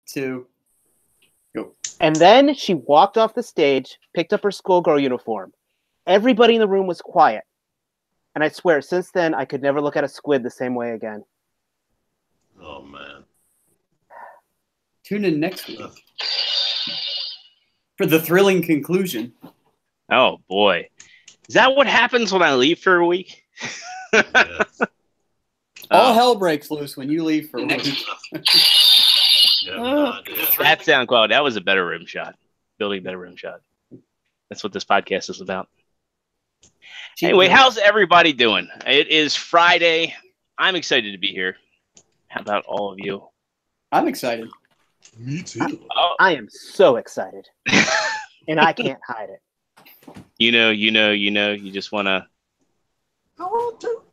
2, go. And then she walked off the stage, picked up her schoolgirl uniform. Everybody in the room was quiet. And I swear, since then, I could never look at a squid the same way again. Oh, man. Tune in next week for the thrilling conclusion. Oh, boy. Is that what happens when I leave for a week? Yes. All hell breaks loose when you leave for a week. That sound quality. That was a better rim shot. Building a better rim shot. That's what this podcast is about. Anyway, how's everybody doing? It is Friday. I'm excited to be here. How about all of you? I'm excited. Me too. I am so excited. And I can't hide it. You just want to. I want to.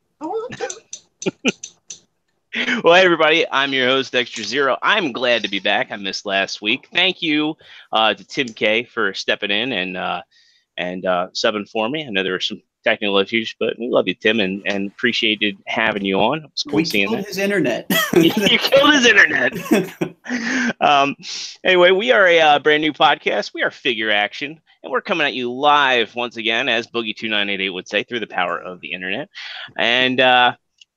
Well, hey, everybody, I'm your host, Dexter Zero. I'm glad to be back. I missed last week. Thank you to Tim K for stepping in and subbing for me. I know there were some technical issues, but we love you, Tim, and appreciated having you on. It was cool seeing that. His internet. You killed his internet. Anyway, we are a brand new podcast. We are Figure Action, and we're coming at you live once again, as Boogie2988 would say, through the power of the internet. And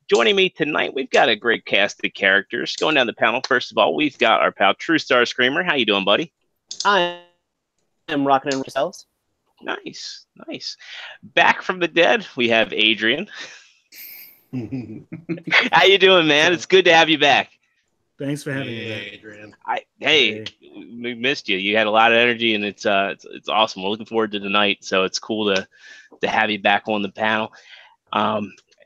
joining me tonight, we've got a great cast of characters. Going down the panel, first of all, we've got our pal True Star Screamer. How you doing, buddy? I am rocking in yourselves. Nice. Back from the dead, we have Adrian. How you doing, man? It's good to have you back. Thanks for having me, Adrian. We missed you. You had a lot of energy, and it's awesome. We're looking forward to tonight, so it's cool to have you back on the panel.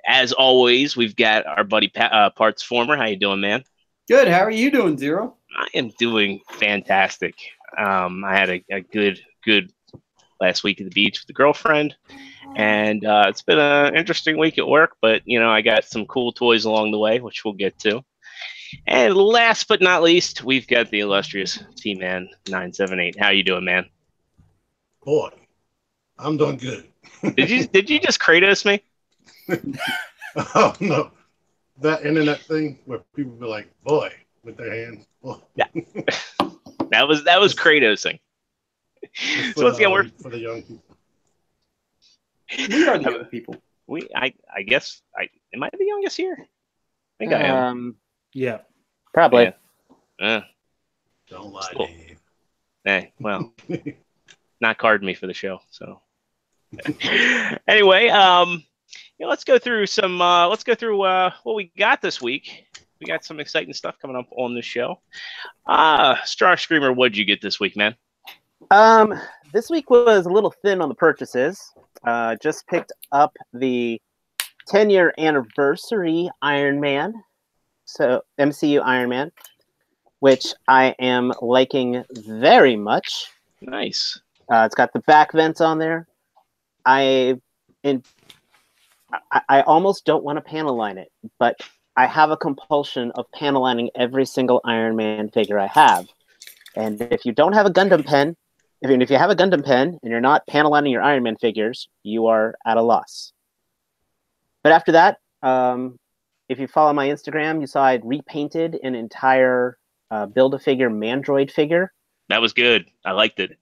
As always, we've got our buddy Parts Former. How you doing, man? Good. How are you doing, Zero? I am doing fantastic. I had a good last week at the beach with the girlfriend, and it's been an interesting week at work, but I got some cool toys along the way, which we'll get to. And last but not least, we've got the illustrious T-Man 978. How you doing, man? Boy, I'm doing good. Did you just Kratos me? Oh no, that internet thing where people be like, "Boy," with their hands. Oh. Yeah, that was Kratosing. So once again, we're for the young people. We are the young people. I guess am I the youngest here? I think I am. Yeah, probably. Yeah. Don't lie, cool. Dave. Hey, well, not carded me for the show. So anyway, let's go through some. Let's go through what we got this week. We got some exciting stuff coming up on the show. Star Screamer, what'd you get this week, man? This week was a little thin on the purchases. Just picked up the 10-year anniversary Iron Man. So MCU Iron Man, which I am liking very much. Nice. It's got the back vents on there. I almost don't want to panel line it, but I have a compulsion of panel lining every single Iron Man figure I have. And if you don't have a Gundam pen, if you have a Gundam pen and you're not panel lining your Iron Man figures, you are at a loss. But after that, if you follow my Instagram, you saw I'd repainted an entire Build-A-Figure Mandroid figure. That was good. I liked it.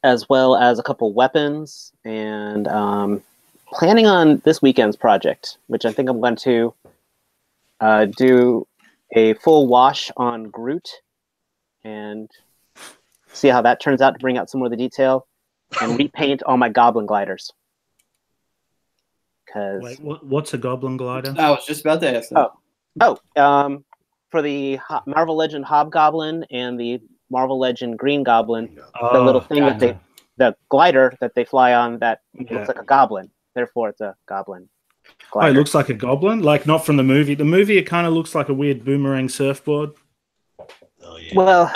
As well as a couple weapons, and planning on this weekend's project, which I think I'm going to do a full wash on Groot and see how that turns out to bring out some more of the detail, and repaint all my Goblin gliders. Wait, what's a Goblin glider? I was just about to ask that. For the Marvel Legend Hobgoblin and the Marvel Legend Green Goblin, the little thing the glider that they fly on that looks like a goblin. Therefore, it's a goblin glider. Oh, it looks like a goblin? Like, not from the movie. The movie, it kind of looks like a weird boomerang surfboard. Oh, yeah. Well,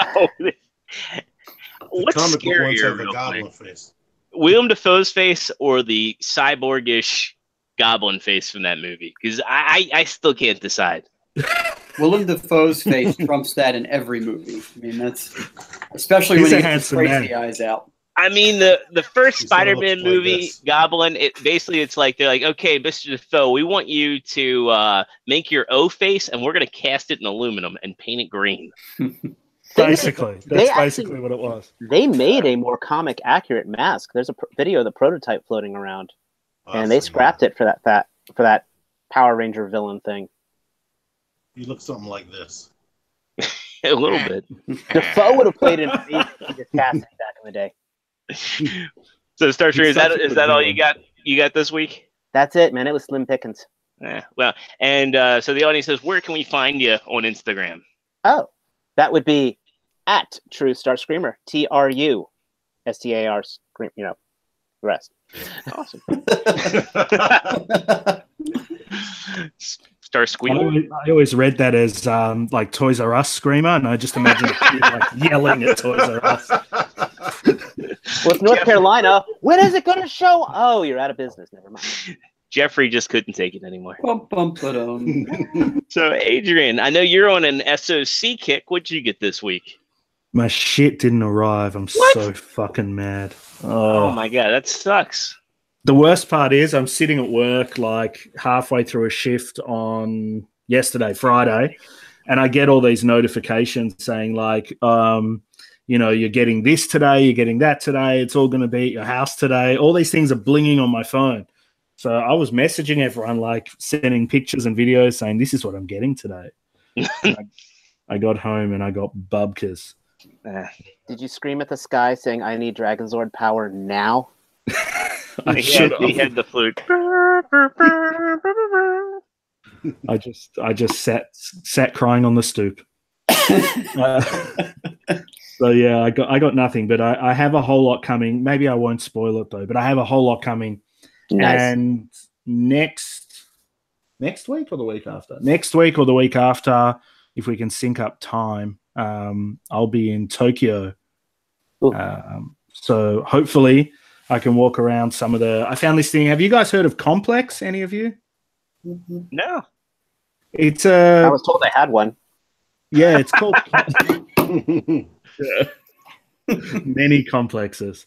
what's scarier, the goblin quick? face. Willem Dafoe's face or the cyborgish goblin face from that movie? Because I still can't decide. Willem Dafoe's face trumps that in every movie. I mean, that's especially when he gets his crazy eyes out. I mean, the first Spider-Man movie, Goblin, it's like, they're like, okay, Mr. Dafoe, we want you to make your O face, and we're going to cast it in aluminum and paint it green. Basically, that's basically what it was. They made a more comic accurate mask. There's a video of the prototype floating around, and they scrapped it for that Power Ranger villain thing. You look something like this. A little bit. Defoe would have played in casting back in the day. So, Starstream, is that all you got? You got this week? That's it, man. It was slim pickings. Well, and so the audience says, where can we find you on Instagram? Oh, that would be at True Star Screamer. TRUSTAR Scream. You know, the rest. Awesome. Star Squealer. I always read that as like Toys R Us Screamer, and I just imagine a kid like yelling at Toys R Us. Well, it's North Carolina. When is it going to show? Oh, you're out of business. Never mind. Jeffrey just couldn't take it anymore. Bum, bum, ba-dum. So, Adrian, I know you're on an SOC kick. What'd you get this week? My shit didn't arrive. I'm so fucking mad. Oh my God, that sucks. The worst part is I'm sitting at work like halfway through a shift on yesterday, Friday, and I get all these notifications saying like, you know, you're getting this today, you're getting that today, it's all going to be at your house today. All these things are blinging on my phone. So I was messaging everyone, like sending pictures and videos saying, this is what I'm getting today. I got home and I got bubkas. Did you scream at the sky saying, I need Dragonzord power now? He had the flute. I just sat crying on the stoop. So yeah, I got nothing, but I have a whole lot coming. Maybe I won't spoil it though, but I have a whole lot coming. Nice. And next week or the week after? Next week or the week after, if we can sync up time, I'll be in Tokyo. So hopefully I can walk around some of the... I found this thing. Have you guys heard of Complex? Any of you? No. It's I was told I had one. Yeah, it's called... Many complexes.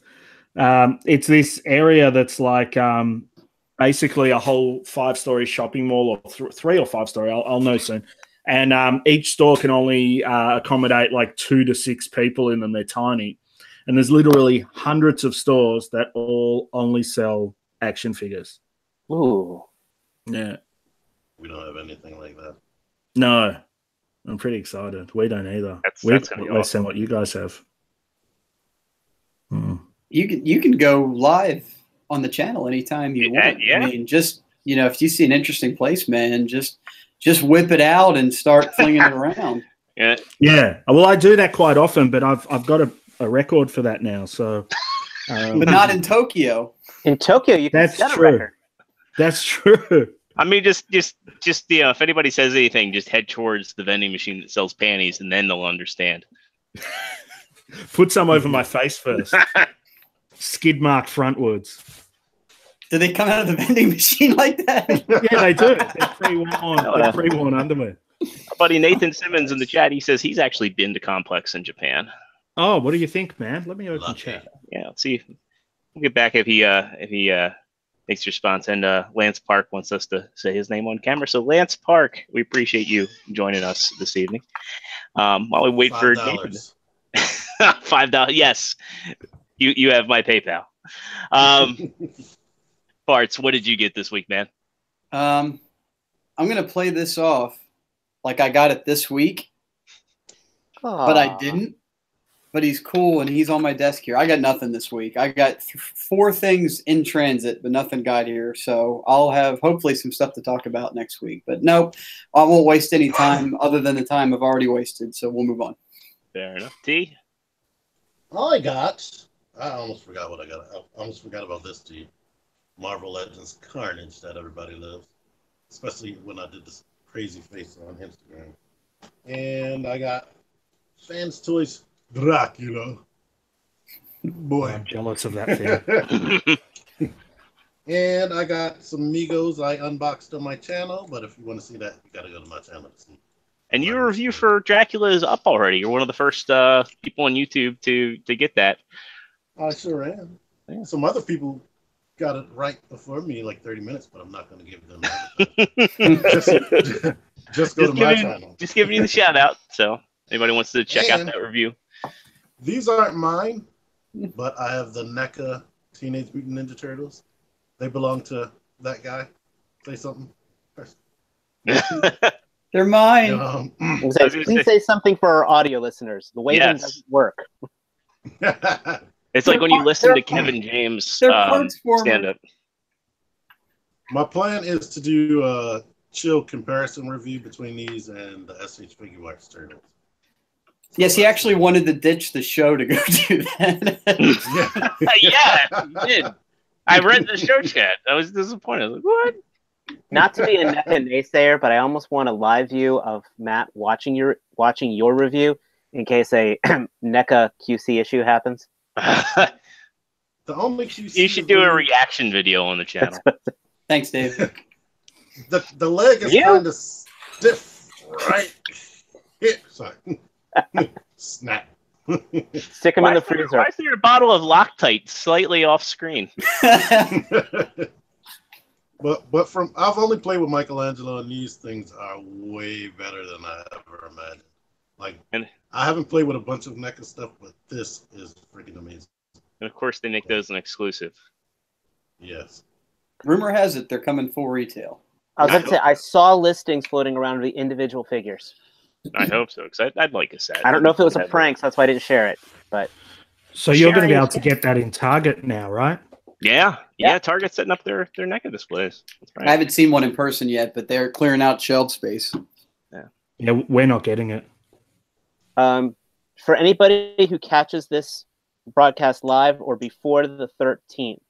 It's this area that's like basically a whole 5-story shopping mall, or 3 or 5-story. I'll know soon. And each store can only accommodate like 2 to 6 people in them. They're tiny. And there's literally hundreds of stores that all only sell action figures. Ooh. Yeah. We don't have anything like that. No. I'm pretty excited. We don't either. That's gonna be less than awesome. what you guys have. You can go live on the channel anytime you want. Yeah. I mean, just, you know, if you see an interesting place, man, just whip it out and start flinging it around. Yeah. Yeah. Well, I do that quite often, but I've got a record for that now. So, but not in Tokyo. In Tokyo, you can That's set a true. record. That's true. I mean, just you know, if anybody says anything, just head towards the vending machine that sells panties, and then they'll understand. Put some over my face first. Skid mark frontwards. Do they come out of the vending machine like that? Yeah, they do. They're pre-worn. They're pre-worn underwear. Our buddy Nathan Simmons in the chat, he says he's actually been to Complex in Japan. Oh, what do you think, man? Let me open chat. Yeah, let's see. We'll get back if he makes response. And Lance Park wants us to say his name on camera. So Lance Park, we appreciate you joining us this evening. While we wait for Nathan. $5. Yes, you have my PayPal. Bartz, what did you get this week, man? I'm gonna play this off like I got it this week, but I didn't. But he's cool and he's on my desk here. I got nothing this week. I got 4 things in transit, but nothing got here. So I'll have hopefully some stuff to talk about next week. But nope, I won't waste any time other than the time I've already wasted. So we'll move on. Fair enough. T? All I almost forgot what I got. I almost forgot about this, T. Marvel Legends Carnage that everybody loves, especially when I did this crazy face on Instagram. And I got MAAS Toys Dracula. Boy, I'm jealous of that thing. And I got some Migos I unboxed on my channel, but if you want to see that, you got to go to my channel to see. And your review for Dracula is up already. You're one of the first people on YouTube to get that. I sure am. Yeah. Some other people got it right before me, like 30 minutes, but I'm not going to give them that. Just go to my channel. Just giving you the shout out. So Anybody wants to check out that review? These aren't mine, but I have the NECA Teenage Mutant Ninja Turtles. They belong to that guy. Say something. They're mine. Please say something for our audio listeners. The waving doesn't work. It's like when you listen to Kevin James stand up. My plan is to do a chill comparison review between these and the SH Figure Arts Turtles. Yes, he actually wanted to ditch the show to go do that. Yeah, he did. I read the show chat. I was disappointed. I was like, what? Not to be a NECA naysayer, but I almost want a live view of Matt watching your review in case a NECA QC issue happens. The only QC you should do a reaction video on the channel. Thanks, Dave. The leg is kind of stiff, right? Sorry. Snap. Stick them in the freezer. Why is there a bottle of Loctite slightly off screen? But I've only played with Michelangelo, and these things are way better than I ever imagined. Like, I haven't played with a bunch of NECA stuff, but this is freaking amazing. And of course, they make those an exclusive. Yes. Rumor has it they're coming full retail. I was going to say, I saw listings floating around of the individual figures. I hope so, because I'd like a set. I don't know if it was a prank, so that's why I didn't share it. But so you're going to be able to get that in Target now, right? Yeah. Target's setting up their NECA displays. That's right. I haven't seen one in person yet, but they're clearing out shelf space. Yeah, we're not getting it. For anybody who catches this broadcast live or before the 13th,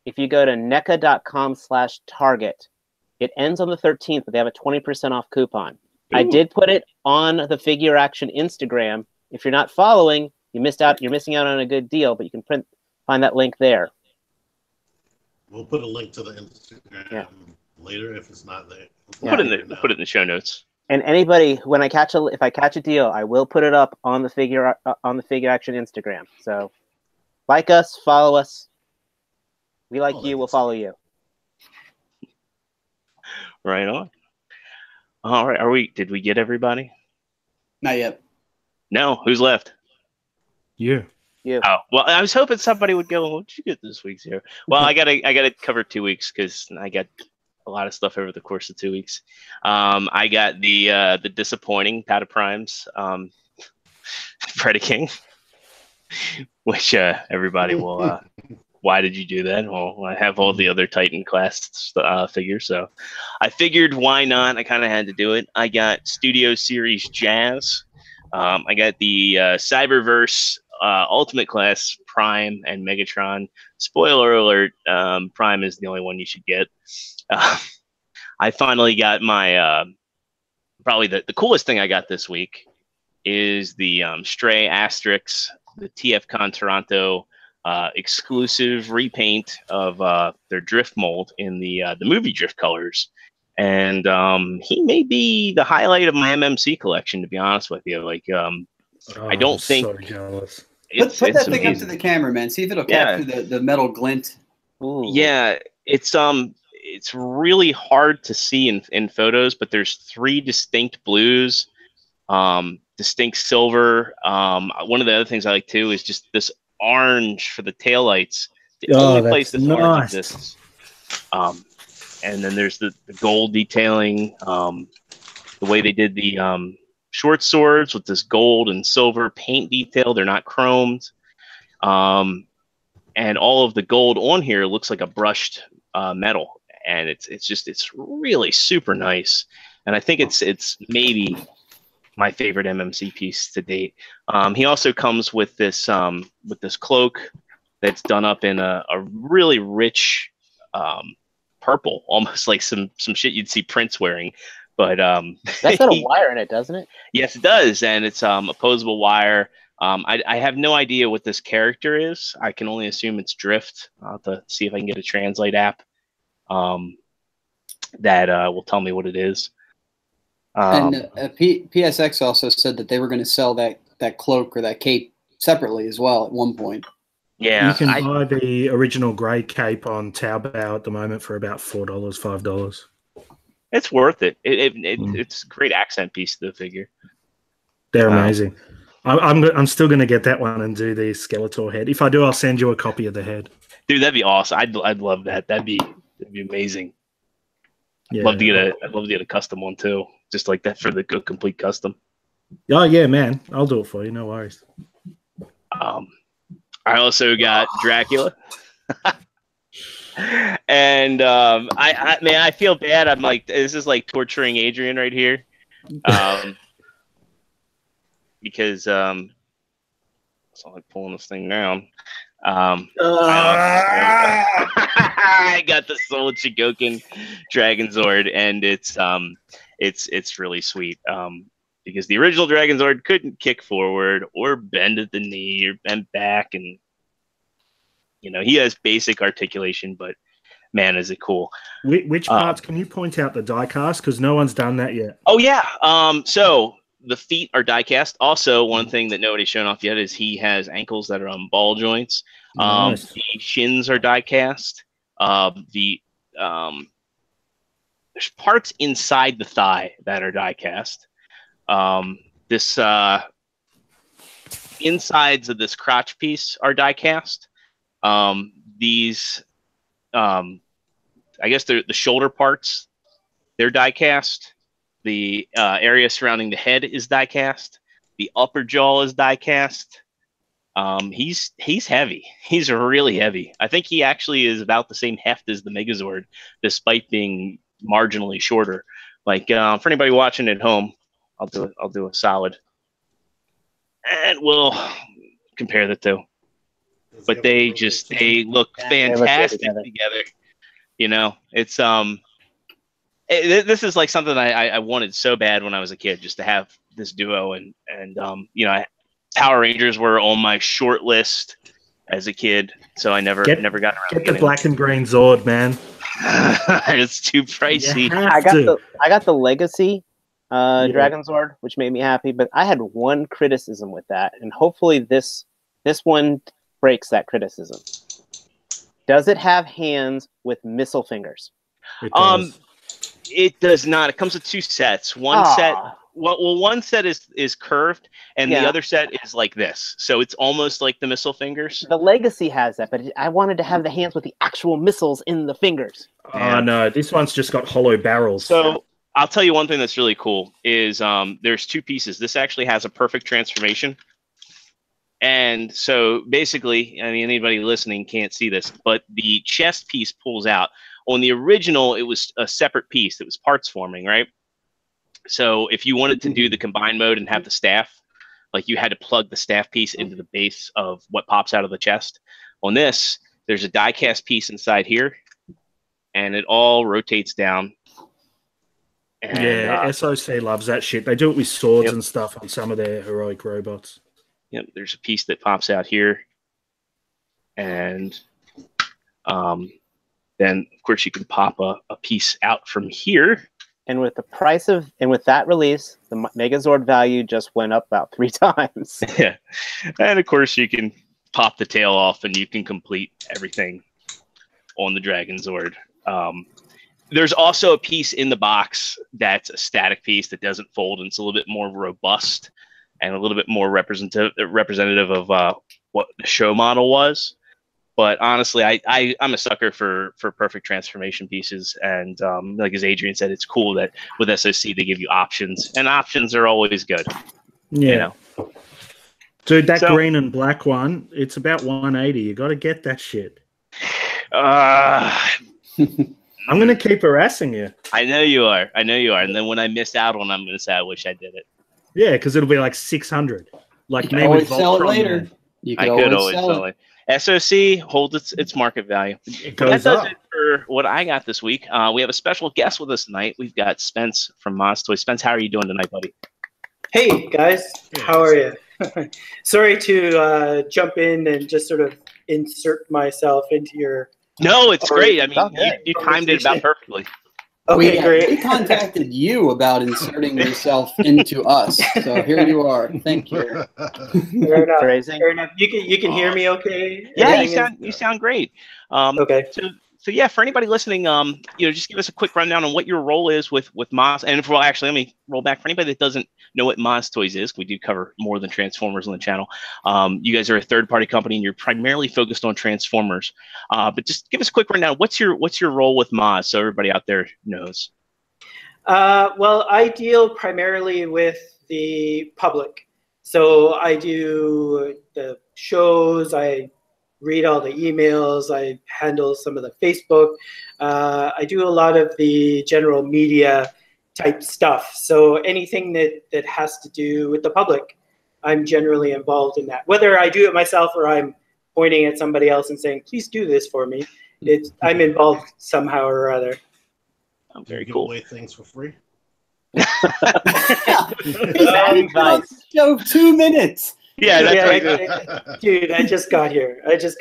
if you go to NECA.com/Target, it ends on the 13th, but they have a 20% off coupon. Ooh. I did put it on the Figure Action Instagram. If you're not following, you missed out. You're missing out on a good deal, but you can find that link there. We'll put a link to the Instagram later if it's not there. We'll put it in the show notes. And anybody, if I catch a deal, I will put it up on the Figure Action Instagram. So, like us, follow us. We like you. We'll follow you. Right on. All right. Did we get everybody? Not yet. No. Who's left? You. Oh, well, I was hoping somebody would go, what'd you get this week's here? Well, I gotta cover 2 weeks because I got a lot of stuff over the course of 2 weeks. I got the disappointing Pata Primes Predaking, which everybody will why did you do that? Well, I have all the other Titan class figures, so I figured why not? I kind of had to do it. I got Studio Series Jazz. I got the Cyberverse Ultimate Class Prime and Megatron. Spoiler alert, Prime is the only one you should get. I finally got my probably the coolest thing I got this week is the Stray Asterix, the TFCon Toronto exclusive repaint of their Drift mold in the movie Drift colors. And he may be the highlight of my MMC collection, to be honest with you. Like, I don't think. So jealous. Put that thing up to the camera, man. See if it'll capture the metal glint. Ooh. Yeah, it's really hard to see in photos, but there's 3 distinct blues, distinct silver. One of the other things I like too is just this orange for the taillights. The only place this orange exists. And then there's the gold detailing, the way they did the short swords with this gold and silver paint detail. They're not chromed. And all of the gold on here looks like a brushed metal. And it's really super nice. And I think it's maybe my favorite MMC piece to date. He also comes with this cloak that's done up in a really rich purple, almost like some shit you'd see Prince wearing. But that's got a wire in it, doesn't it? Yes, it does, and it's opposable wire. I have no idea what this character is. I can only assume it's Drift. I'll have to see if I can get a translate app that will tell me what it is. And PSX also said that they were going to sell that cloak or that cape separately as well at one point. Yeah, you can buy the original grey cape on Taobao at the moment for about $4, $5. It's worth it. It's a great accent piece to the figure. They're amazing. I'm still going to get that one and do the Skeletor head. If I do, I'll send you a copy of the head. Dude, that'd be awesome. I'd love that. That'd be amazing. Yeah. I'd love to get a custom one too, just like that for the complete custom. Oh yeah, man, I'll do it for you. No worries. I also got Dracula, and I feel bad. I'm like, this is like torturing Adrian right here, because so I'm like pulling this thing down. I got the Soul Chigokin Dragon Zord, and it's really sweet. Because the original Dragon Zord couldn't kick forward or bend at the knee or bend back, and he has basic articulation, but man, is it cool. Which parts can you point out the die cast? Because no one's done that yet. Oh yeah. So the feet are die cast. Also, one thing that nobody's shown off yet is he has ankles that are on ball joints. Nice. The shins are die cast. There's parts inside the thigh that are die cast. This insides of this crotch piece are die cast. These I guess they're the shoulder parts, they're die cast. The area surrounding the head is die cast. The upper jaw is die cast. He's heavy. He's really heavy. I think he actually is about the same heft as the Megazord, despite being marginally shorter. Like for anybody watching at home, I'll do a solid, and we'll compare the two. But they look fantastic together. It's this is like something I wanted so bad when I was a kid, just to have this duo, and Power Rangers were on my short list as a kid, so I never got around. Get the black and green Zord, man. It's too pricey. I got the Legacy Dragon Zord, which made me happy, but I had one criticism with that, and hopefully this one breaks that criticism. Does it have hands with missile fingers? It does not. It comes with two sets. One set is curved, and the other set is like this. So it's almost like the missile fingers. The Legacy has that, but I wanted to have the hands with the actual missiles in the fingers. Oh no, this one's just got hollow barrels. So I'll tell you one thing that's really cool is there's two pieces. This actually has a perfect transformation. And so basically, I mean, anybody listening can't see this, but the chest piece pulls out. On the original, it was a separate piece that was parts forming, right? So if you wanted to do the combined mode and have the staff, like you had to plug the staff piece into the base of what pops out of the chest. On this, there's a die cast piece inside here, and it all rotates down. And, yeah, SOC loves that shit. They do it with swords and stuff on some of their heroic robots. Yep, there's a piece that pops out here, and then of course you can pop a piece out from here. And with that release, the Megazord value just went up about 3 times. Yeah, and of course you can pop the tail off, and you can complete everything on the Dragon Zord. There's also a piece in the box that's a static piece that doesn't fold, and it's a little bit more robust and a little bit more representative of what the show model was. But honestly, I'm a sucker for perfect transformation pieces. And like as Adrian said, it's cool that with SOC they give you options. And options are always good. Yeah. Dude, that green and black one, it's about 180. You got to get that shit. I'm going to keep harassing you. I know you are. And then when I miss out on, I'm going to say, I wish I did it. Yeah, because it'll be like 600. Like you can always sell it later. I could always sell it. SOC holds its market value. It goes that up. does it for what I got this week. We have a special guest with us tonight. We've got Spence from MAAS Toys. Spence, how are you doing tonight, buddy? Hey, guys. How are you? Sorry to jump in and just sort of insert myself into your... No, it's great. I mean, you timed it about perfectly. Okay, great. We contacted you about inserting yourself into us, so here you are. Thank you. Fair enough. Fair enough. You can hear me okay? Yeah, you sound great. Okay. So yeah, for anybody listening, just give us a quick rundown on what your role is with MAAS. And actually, let me roll back for anybody that doesn't know what MAAS Toys is. We do cover more than Transformers on the channel. You guys are a third-party company, and you're primarily focused on Transformers. But just give us a quick rundown. What's your role with MAAS, so everybody out there knows? Well, I deal primarily with the public. So I do the shows, I read all the emails, I handle some of the Facebook. I do a lot of the general media type stuff. So anything that has to do with the public, I'm generally involved in that. Whether I do it myself or I'm pointing at somebody else and saying, please do this for me, I'm involved somehow or other. Very give cool. Away things for free. Show 2 minutes. Yeah, that's right. Dude, I just got here. That's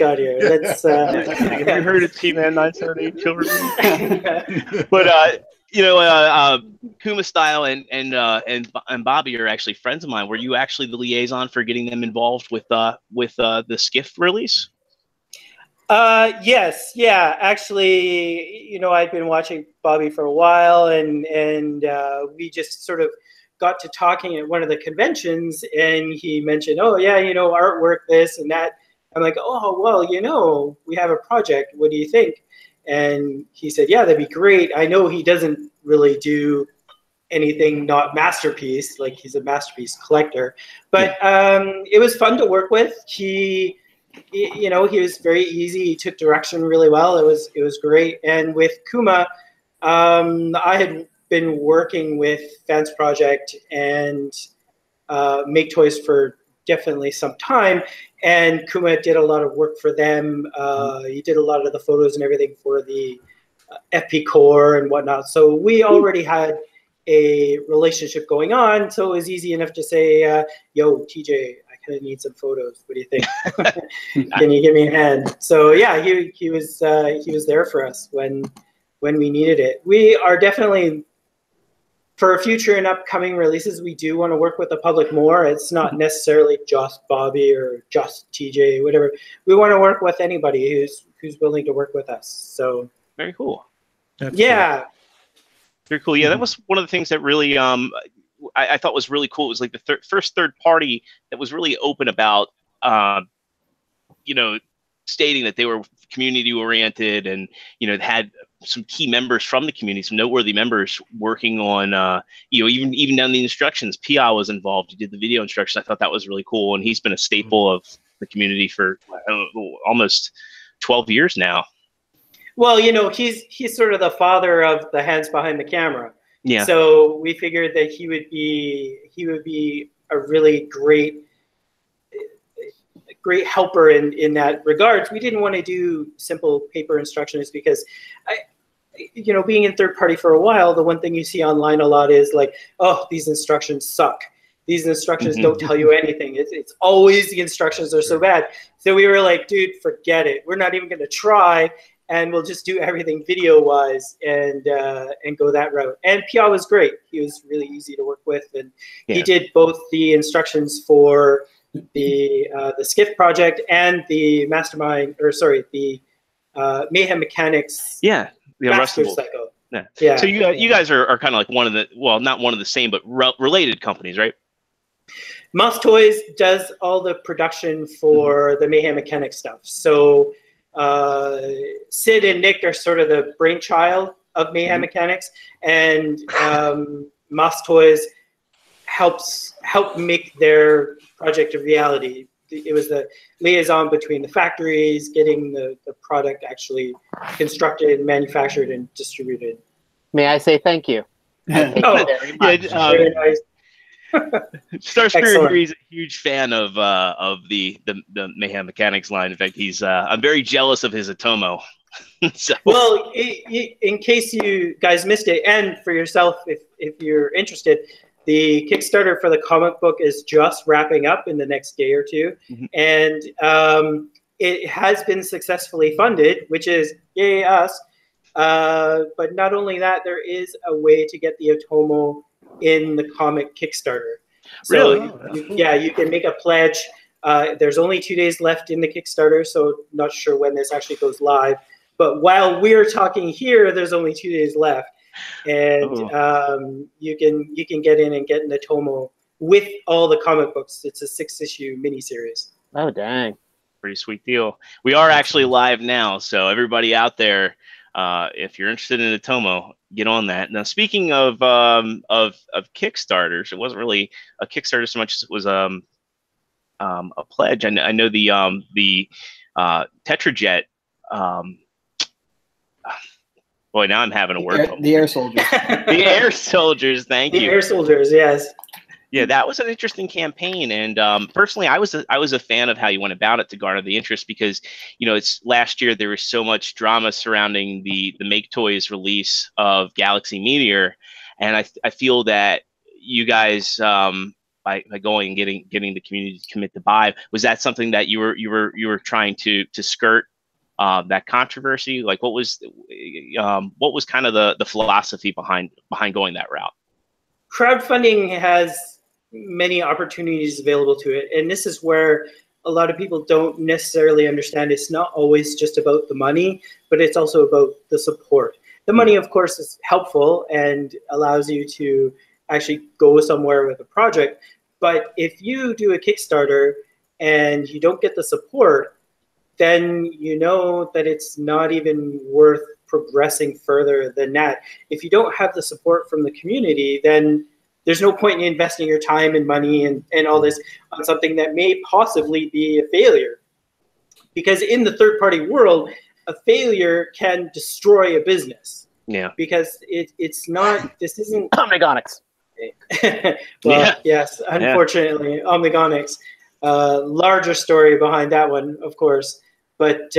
have you heard of T-Man 978 Children? But Kuma Style and Bobby are actually friends of mine. Were you actually the liaison for getting them involved with the Skiff release? Yes, yeah. Actually, I've been watching Bobby for a while, and we just sort of got to talking at one of the conventions, and he mentioned, oh yeah, artwork, this and that. I'm like, oh well, we have a project. What do you think? And he said, yeah, that'd be great. I know he doesn't really do anything not masterpiece, like he's a masterpiece collector, but it was fun to work with. He was very easy. He took direction really well. It was great. And with Kuma, I had been working with Fans Project and Make Toys for definitely some time. And Kuma did a lot of work for them. He did a lot of the photos and everything for the FP Core and whatnot. So we already had a relationship going on. So it was easy enough to say, yo, TJ, I need some photos. What do you think? Can you give me a hand? So yeah, he was there for us when we needed it. We are definitely, for future and upcoming releases, we do want to work with the public more. It's not necessarily just Bobby or just TJ, whatever. We want to work with anybody who's willing to work with us. So very cool. That's cool. Very cool. Yeah, that was one of the things that really I thought was really cool. It was like the first third party that was really open about, stating that they were community oriented and, had some key members from the community, some noteworthy members working on, even down the instructions. P.I. was involved. He did the video instructions. I thought that was really cool. And he's been a staple of the community for almost 12 years now. Well, he's sort of the father of the hands behind the camera. Yeah. So we figured that he would be a really great helper in that regards. We didn't want to do simple paper instructions because being in third party for a while, the one thing you see online a lot is like, oh, these instructions suck. These instructions don't tell you anything. It's always the instructions are so bad. So we were like, dude, forget it. We're not even going to try. And we'll just do everything video-wise and go that route. And Pia was great. He was really easy to work with, and he did both the instructions for the Skiff project and the the Mayhem Mechanics. Yeah, the Master Rustable. Cycle. Yeah. So you guys are kind of like one of the, well, not one of the same, but related companies, right? MAAS Toys does all the production for the Mayhem Mechanics stuff. So Sid and Nick are sort of the brainchild of Mayhem Mechanics, and MAAS Toys help make their project a reality. It was the liaison between the factories, getting the product actually constructed, manufactured, and distributed. May I say thank you? Thank you very much. Very nice. Starscream is a huge fan of the Mayhem Mechanics line. In fact, I'm very jealous of his Atomo. So. Well, in case you guys missed it, and for yourself, if you're interested, the Kickstarter for the comic book is just wrapping up in the next day or two, and it has been successfully funded, which is yay us. But not only that, there is a way to get the Atomo in the comic Kickstarter. So really? You can make a pledge. There's only 2 days left in the Kickstarter, so not sure when this actually goes live. But while we're talking here, there's only 2 days left, and you can get in and get in the Tomo with all the comic books. It's a 6-issue miniseries. Oh, dang. Pretty sweet deal. We are actually live now, so everybody out there, if you're interested in a Tomo, get on that. Now, speaking of Kickstarters, it wasn't really a Kickstarter so much as it was a pledge. I know the Tetrajet. Boy, now I'm having a word. The Air Soldiers. The Air Soldiers. Thank you. The Air Soldiers. Yes. Yeah, that was an interesting campaign, and personally, I was a fan of how you went about it to garner the interest because, it's last year there was so much drama surrounding the Make Toys release of Galaxy Meteor, and I feel that you guys by going and getting the community to commit to buy, was that something that you were trying to skirt that controversy? Like, what was kind of the philosophy behind going that route? Crowdfunding has many opportunities available to it, and this is where a lot of people don't necessarily understand. It's not always just about the money, but it's also about the support. The money, of course, is helpful and allows you to actually go somewhere with a project, but if you do a Kickstarter and you don't get the support, then you know that it's not even worth progressing further than that. If you don't have the support from the community, then there's no point in investing your time and money and all this on something that may possibly be a failure. Because in the third-party world, a failure can destroy a business. Yeah. Because it's not, this isn't... Omnigonics. Yes, unfortunately, Omnigonics. Larger story behind that one, of course. But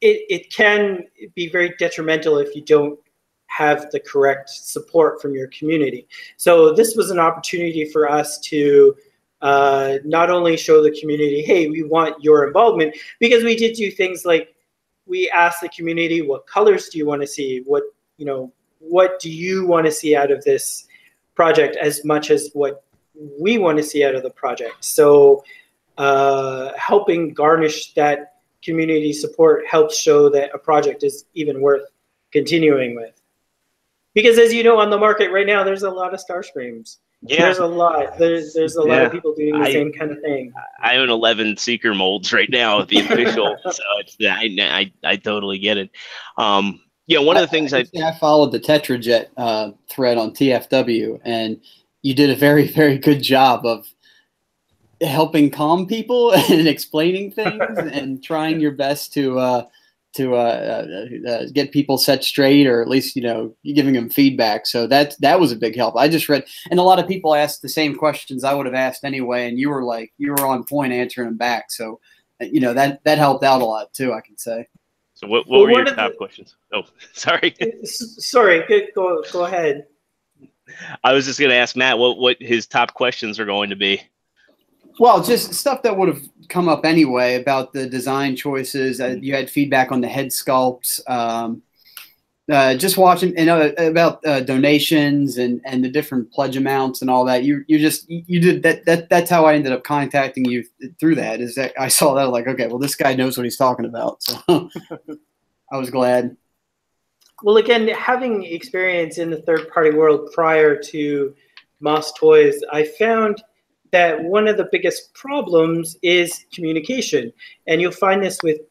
it can be very detrimental if you don't have the correct support from your community. So this was an opportunity for us to not only show the community, hey, we want your involvement, because we did do things like we asked the community, what colors do you want to see? What do you want to see out of this project as much as what we want to see out of the project? So helping garnish that community support helps show that a project is even worth continuing with. Because as you know, on the market right now, there's a lot of Starscreams. Yeah. There's a lot. There's a lot of people doing the same kind of thing. I own 11 Seeker molds right now with the official, so I totally get it. One of the things I followed the Tetrajet thread on TFW, and you did a very, very good job of helping calm people and explaining things and trying your best to get people set straight, or at least giving them feedback. So that was a big help. I just read, and a lot of people asked the same questions I would have asked anyway, and you were on point answering them back. So that helped out a lot too, I can say. So what were your top questions? Oh, sorry. Sorry, go ahead. I was just going to ask Matt what his top questions are going to be. Well, just stuff that would have come up anyway about the design choices. You had feedback on the head sculpts. Just watching, about donations and the different pledge amounts and all that. You did that. That's how I ended up contacting you through that. Is that I saw that like, okay, well, this guy knows what he's talking about. So I was glad. Well, again, having experience in the third-party world prior to MAAS Toys, I found that one of the biggest problems is communication. And you'll find this with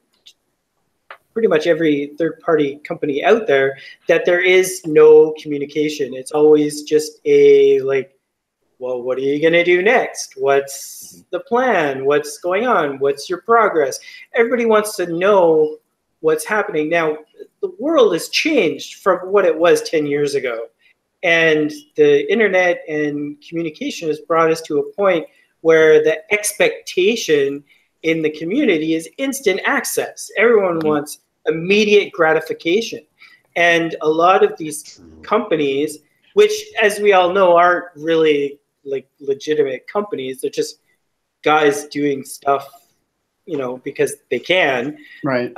pretty much every third-party company out there, that there is no communication. It's always just well, what are you going to do next? What's the plan? What's going on? What's your progress? Everybody wants to know what's happening. Now, the world has changed from what it was 10 years ago. And the internet and communication has brought us to a point where the expectation in the community is instant access. Everyone wants immediate gratification. And a lot of these companies, which, as we all know, aren't really legitimate companies, they're just guys doing stuff, because they can. Right.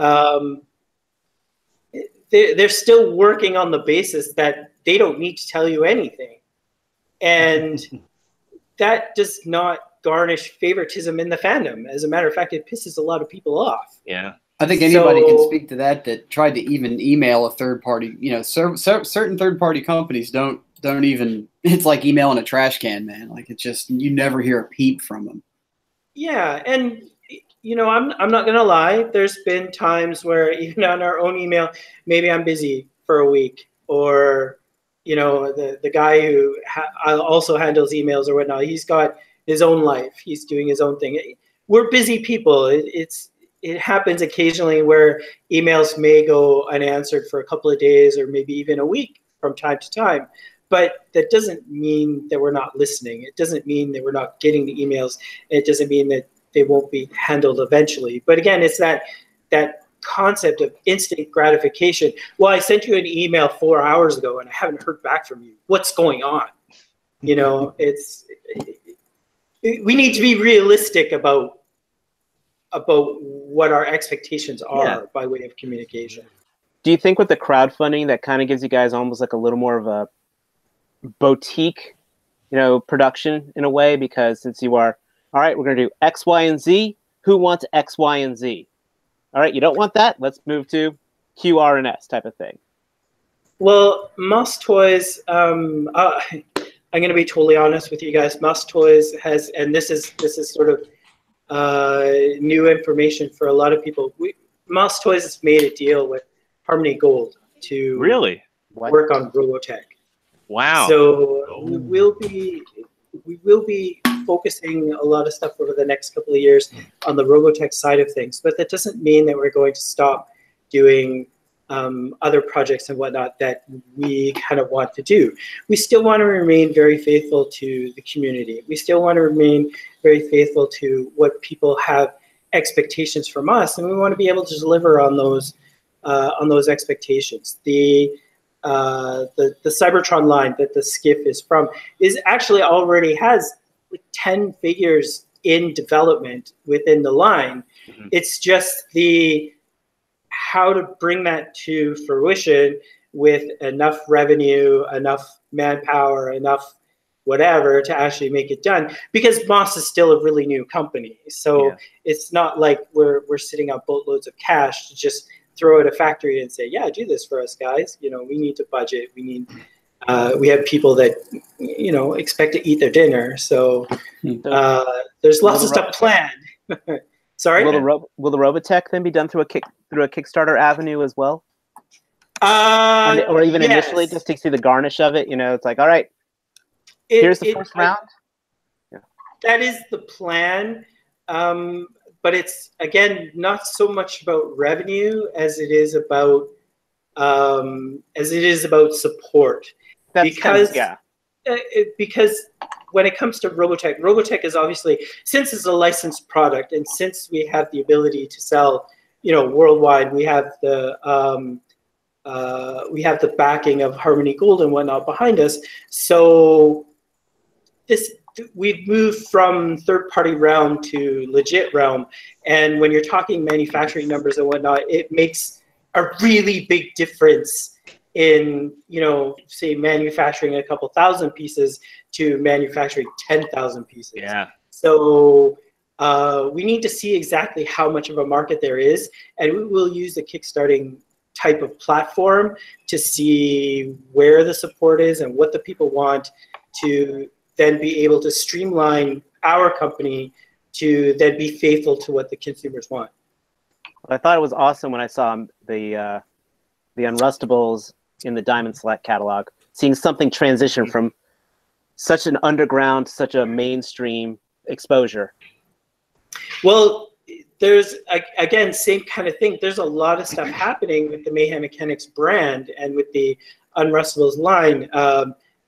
They're still working on the basis that they don't need to tell you anything. And that does not garnish favoritism in the fandom. As a matter of fact, it pisses a lot of people off. Yeah. I think anybody can speak to that tried to even email a third party. You know, certain third party companies don't even. It's like emailing a trash can, man. Like it's just you never hear a peep from them. Yeah, and you know, I'm not gonna lie. There's been times where even on our own email, maybe I'm busy for a week, or you know, the guy who also handles emails or whatnot, he's got his own life. He's doing his own thing. We're busy people. It happens occasionally where emails may go unanswered for a couple of days or maybe even a week from time to time. But that doesn't mean that we're not listening. It doesn't mean that we're not getting the emails. It doesn't mean that they won't be handled eventually. But again, it's that concept of instant gratification. Well, I sent you an email 4 hours ago and I haven't heard back from you. What's going on? You know, we need to be realistic about what our expectations are by way of communication. Do you think with the crowdfunding that kind of gives you guys almost like a little more of a boutique, you know, production in a way? Because since you are, all right, we're going to do X, Y, and Z. Who wants X, Y, and Z? All right, you don't want that? Let's move to Q, R, and S type of thing. Well, MAAS Toys, I'm going to be totally honest with you guys. MAAS Toys has, and this is sort of new information for a lot of people. MAAS Toys has made a deal with Harmony Gold to work on Robotech. Wow! So we will be focusing a lot of stuff over the next couple of years on the Robotech side of things. But that doesn't mean that we're going to stop doing other projects and whatnot that we kind of want to do. We still want to remain very faithful to the community. We still want to remain very faithful to what people have expectations from us, and we want to be able to deliver on those expectations. The Cybertron line that the skiff is from is actually already has like 10 figures in development within the line. Mm-hmm. It's just how to bring that to fruition with enough revenue, enough manpower, enough whatever to actually make it done. Because MAAS is still a really new company, so it's not like we're sitting on boatloads of cash to just throw at a factory and say, yeah, do this for us, guys. You know, we need to budget. We need. We have people that, you know, expect to eat their dinner. So there's lots of stuff planned. Sorry. Will the Robotech then be done through a Kickstarter avenue as well? Or even initially, just to see the garnish of it. You know, it's like, all right, here's the first round. Yeah. That is the plan. But it's, again, not so much about revenue as it is about support. Because when it comes to Robotech, Robotech is obviously, since it's a licensed product and since we have the ability to sell, you know, worldwide, we have the backing of Harmony Gold and whatnot behind us. So we've moved from third-party realm to legit realm, and when you're talking manufacturing numbers and whatnot, it makes a really big difference in, you know, say manufacturing a couple thousand pieces to manufacturing 10,000 pieces. Yeah. So we need to see exactly how much of a market there is, and we will use the Kickstarting type of platform to see where the support is and what the people want, to then be able to streamline our company to then be faithful to what the consumers want. Well, I thought it was awesome when I saw the Unrustables in the Diamond Select catalog, seeing something transition from such an underground, such a mainstream exposure. Well, there's, again, same kind of thing. There's a lot of stuff happening with the Mayhem Mechanics brand and with the Unrustables line.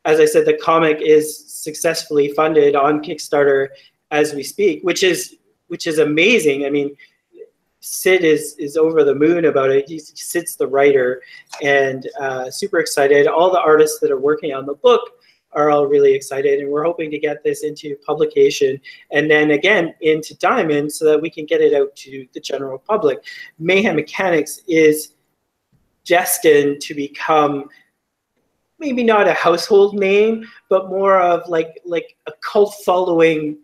As I said, the comic is successfully funded on Kickstarter as we speak, which is amazing. I mean, Sid is over the moon about it. Sid's the writer, and super excited. All the artists that are working on the book are all really excited, and we're hoping to get this into publication and then again into Diamond so that we can get it out to the general public. Mayhem Mechanics is destined to become maybe not a household name, but more of like a cult following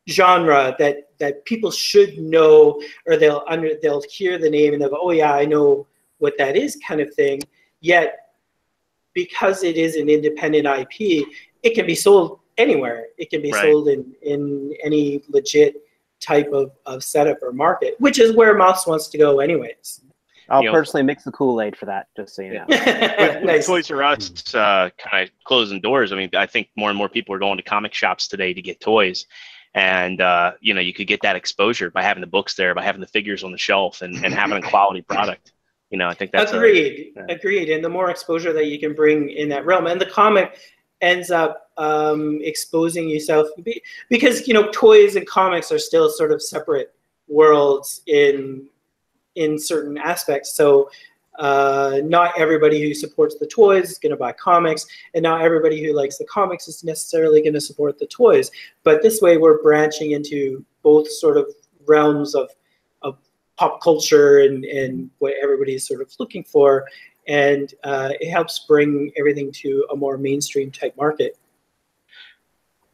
genre that that people should know, or they'll hear the name and they'll go, oh yeah, I know what that is, kind of thing. Yet, because it is an independent IP, it can be sold anywhere. It can be sold in any legit type of setup or market, which is where MAAS wants to go anyways. I'll personally mix the Kool-Aid for that, just so you know. With Toys R Us kind of closing doors, I mean, I think more and more people are going to comic shops today to get toys. And, you could get that exposure by having the books there, by having the figures on the shelf and having a quality product. I think that's agreed. And the more exposure that you can bring in that realm, and the comic ends up exposing yourself, because, toys and comics are still sort of separate worlds in certain aspects. So not everybody who supports the toys is going to buy comics, and not everybody who likes the comics is necessarily going to support the toys. But this way, we're branching into both sort of realms of pop culture and what everybody's sort of looking for, and it helps bring everything to a more mainstream type market.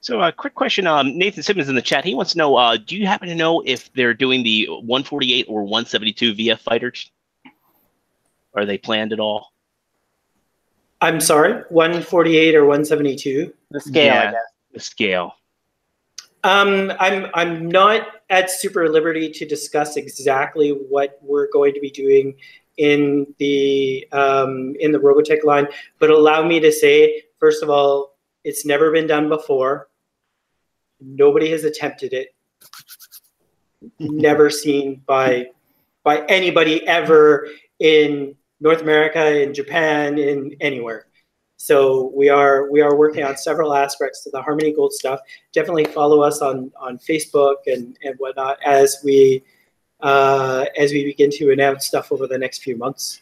So a quick question, Nathan Simmons in the chat, he wants to know, do you happen to know if they're doing the 148 or 172 VF fighters? Are they planned at all? I'm sorry, 148 or 172? The scale, I guess. The scale. I'm not at super liberty to discuss exactly what we're going to be doing in the Robotech line, but allow me to say, first of all, it's never been done before. Nobody has attempted it. Never seen by anybody ever in North America, in Japan, in anywhere. So we are working on several aspects of the Harmony Gold stuff. Definitely follow us on Facebook and whatnot as we begin to announce stuff over the next few months.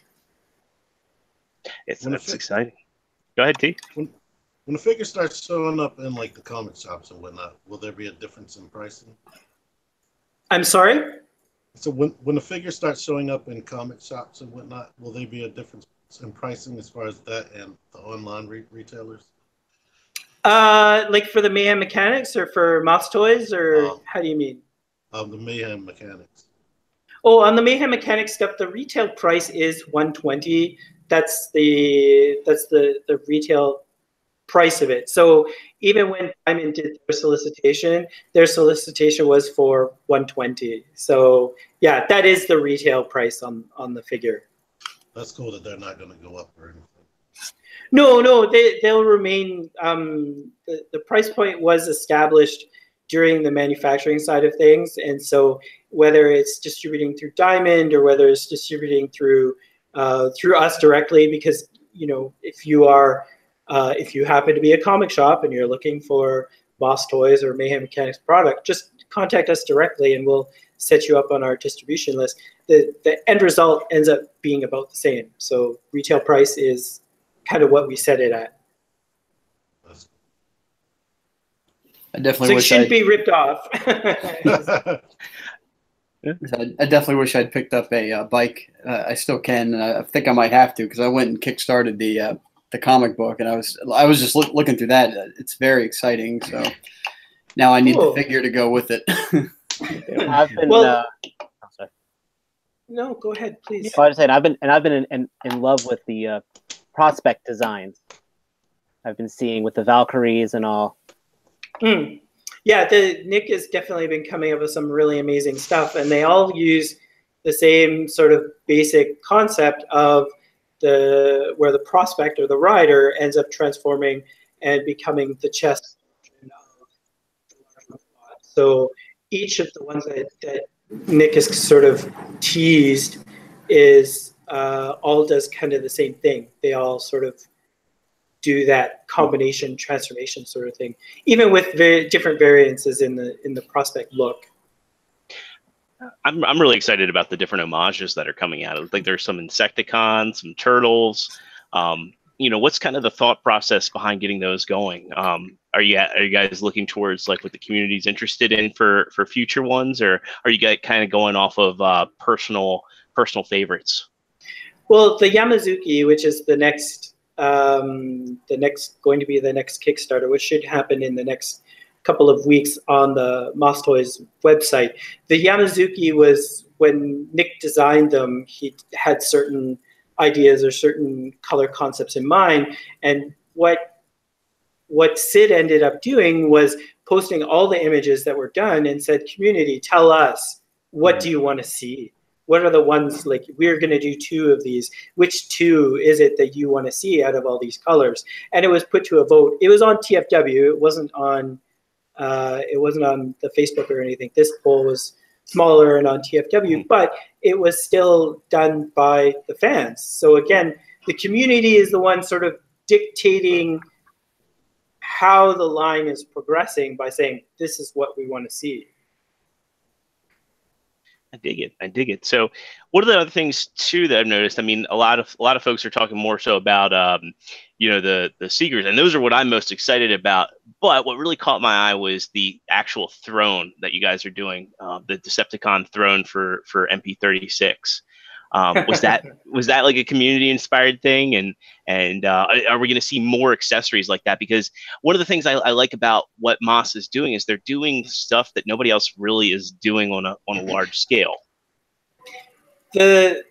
That's exciting. Go ahead, T. When the figure starts showing up in like the comic shops and whatnot, will there be a difference in pricing? I'm sorry? So when the figure starts showing up in comic shops and whatnot, will there be a difference in pricing as far as that and the online retailers? Like for the Mayhem Mechanics or for MAAS Toys, or how do you mean? The Mayhem Mechanics. Oh, on the Mayhem Mechanics stuff, the retail price is $120. That's the retail price of it. So even when Diamond did their solicitation was for $120. So yeah, that is the retail price on the figure. That's cool that they're not going to go up or anything. No, they'll remain. The price point was established during the manufacturing side of things, and so whether it's distributing through Diamond or whether it's distributing through us directly, because if you happen to be a comic shop and you're looking for MAAS Toys or Mayhem Mechanics product, just contact us directly and we'll set you up on our distribution list. The end result ends up being about the same. So retail price is kind of what we set it at. I definitely so it wish shouldn't be ripped off. I definitely wish I'd picked up a bike. I still can, and I think I might have to, because I went and kickstarted the comic book, and I was just looking through that. It's very exciting. So now I need the figure to go with it. I've been. No, go ahead, please. I was saying I've been in love with the prospect designs I've been seeing with the Valkyries and all. Yeah, Nick has definitely been coming up with some really amazing stuff, and they all use the same sort of basic concept of where the prospect or the rider ends up transforming and becoming the chest. So each of the ones that Nick has sort of teased is all does kind of the same thing. They all sort of do that combination transformation sort of thing, even with very different variances in the prospect look. I'm really excited about the different homages that are coming out. I think there's some Insecticons, some turtles. What's kind of the thought process behind getting those going? Are you guys looking towards like what the community's interested in for future ones, or are you guys kind of going off of personal favorites? Well, the Yamazuki, which is the next going to be the next Kickstarter, which should happen in the next couple of weeks on the MAAS Toys website. The Yamazuki was, when Nick designed them, he had certain ideas or certain color concepts in mind. And what Sid ended up doing was posting all the images that were done and said, community, tell us, what do you want to see? What are the ones, like, we're going to do 2 of these. Which 2 is it that you want to see out of all these colors? And it was put to a vote. It was on TFW. It wasn't on the Facebook or anything. This poll was smaller and on TFW, but it was still done by the fans. So again, the community is the one sort of dictating how the line is progressing by saying, this is what we want to see. I dig it. I dig it. So, what are the other things too that I've noticed? I mean, a lot of folks are talking more so about, the Seekers, and those are what I'm most excited about. But what really caught my eye was the actual throne that you guys are doing, the Decepticon throne for MP36. Was that like a community inspired thing? And are we going to see more accessories like that? Because one of the things I like about what MAAS is doing is they're doing stuff that nobody else really is doing on a large scale. The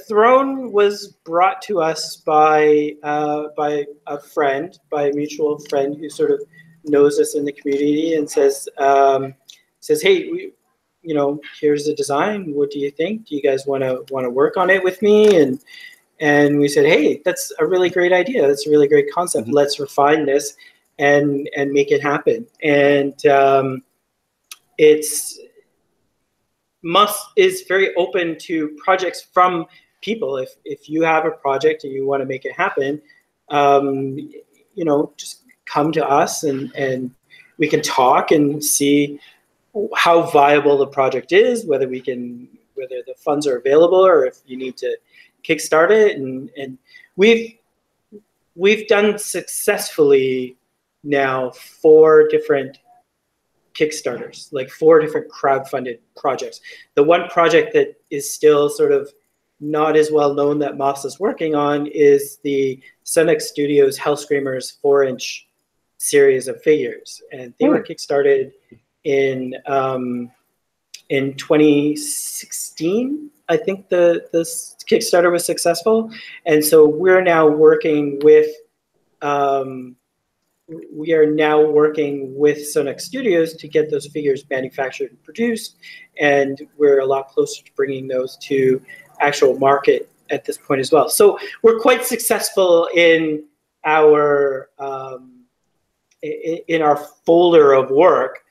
throne was brought to us by a friend, by a mutual friend who sort of knows us in the community and says, hey, here's the design. What do you think? Do you guys want to work on it with me? And we said, hey, that's a really great idea. That's a really great concept. Mm-hmm. Let's refine this and make it happen. And MAAS is very open to projects from people. If you have a project and you want to make it happen, just come to us and we can talk and see how viable the project is, whether the funds are available or if you need to kickstart it. And we've done successfully now 4 different Kickstarters, like 4 different crowdfunded projects. The one project that is still sort of not as well known that MAAS is working on is the Sonic Studios Hellscreamers 4-inch series of figures. And they were kickstarted in 2016, I think this Kickstarter was successful, and so we're now working with Sonic Studios to get those figures manufactured and produced, and we're a lot closer to bringing those to actual market at this point as well. So we're quite successful in our folder of work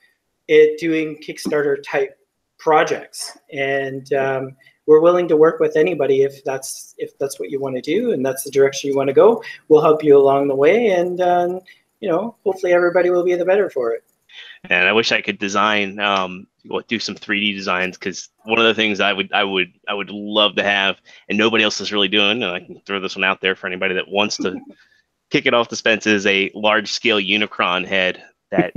doing Kickstarter type projects, and we're willing to work with anybody if that's what you want to do and that's the direction you want to go. We'll help you along the way, and hopefully everybody will be the better for it. And I wish I could design, do some 3D designs, because one of the things I would love to have, and nobody else is really doing, and I can throw this one out there for anybody that wants to kick it off to Spence, is a large scale Unicron head that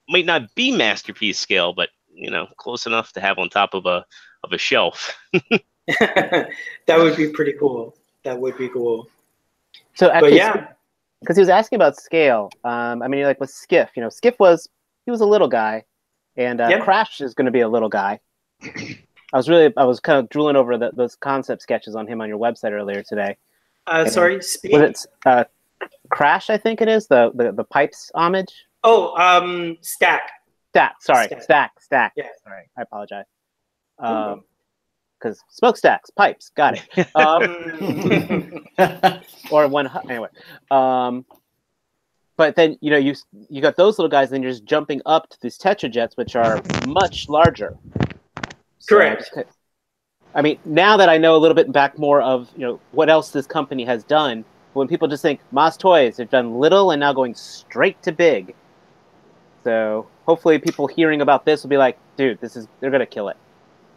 might not be masterpiece scale, but close enough to have on top of a shelf. That would be pretty cool. That would be cool. So actually, because he was asking about scale. Like with Skiff, Skiff was a little guy, and Crash is going to be a little guy. I was kind of drooling over those concept sketches on him on your website earlier today. Sorry, speak. Was it Crash? I think it is the pipes homage. Oh, Stack. Sorry, Stack. Yeah. Sorry, I apologize. Because smokestacks, pipes, got it. Or one anyway. But then you got those little guys, and you're just jumping up to these Tetrajets, which are much larger. Correct. So now that I know a little bit back more of what else this company has done, when people just think MAAS Toys, they've done little and now going straight to big. So hopefully people hearing about this will be like, dude, they're gonna kill it.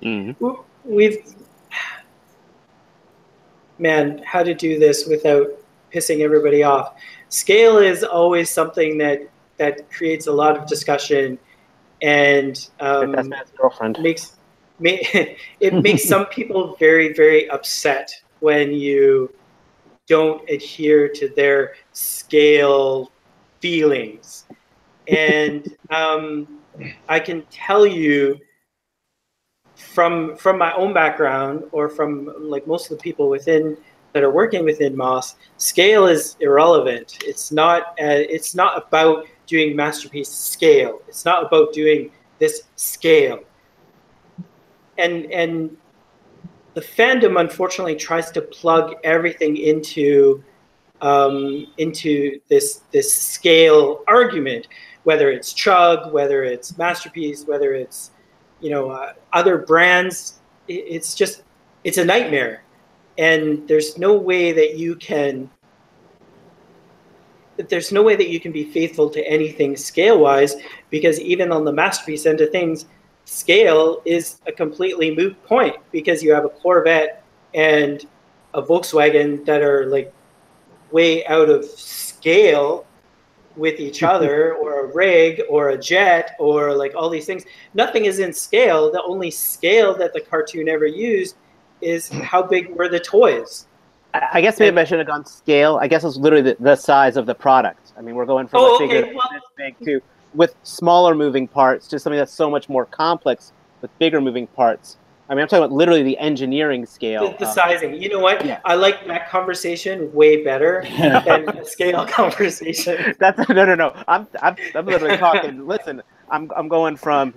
Mm-hmm. How to do this without pissing everybody off. Scale is always something that creates a lot of discussion, and that's Matt's girlfriend. It makes some people very, very upset when you don't adhere to their scale feelings. And I can tell you from my own background, or from like most of the people that are working within MAAS, scale is irrelevant. It's not about doing masterpiece scale. It's not about doing this scale. And the fandom unfortunately tries to plug everything into this scale argument, whether it's Chug, whether it's Masterpiece, whether it's other brands. It's a nightmare, and there's no way that you can be faithful to anything scale wise, because even on the Masterpiece end of things, scale is a completely moot point, because you have a Corvette and a Volkswagen that are like way out of scale with each other, or a rig or a jet, or like all these things. Nothing is in scale. The only scale that the cartoon ever used is how big were the toys. I guess maybe I should have gone scale. I guess it's literally the size of the product. I mean, we're going from a figure this big to, with smaller moving parts, to something that's so much more complex with bigger moving parts. I mean, I'm talking about literally the engineering scale. The sizing. You know what? Yeah. I like that conversation way better than the scale conversation. That's no. I'm literally talking. Listen, I'm going from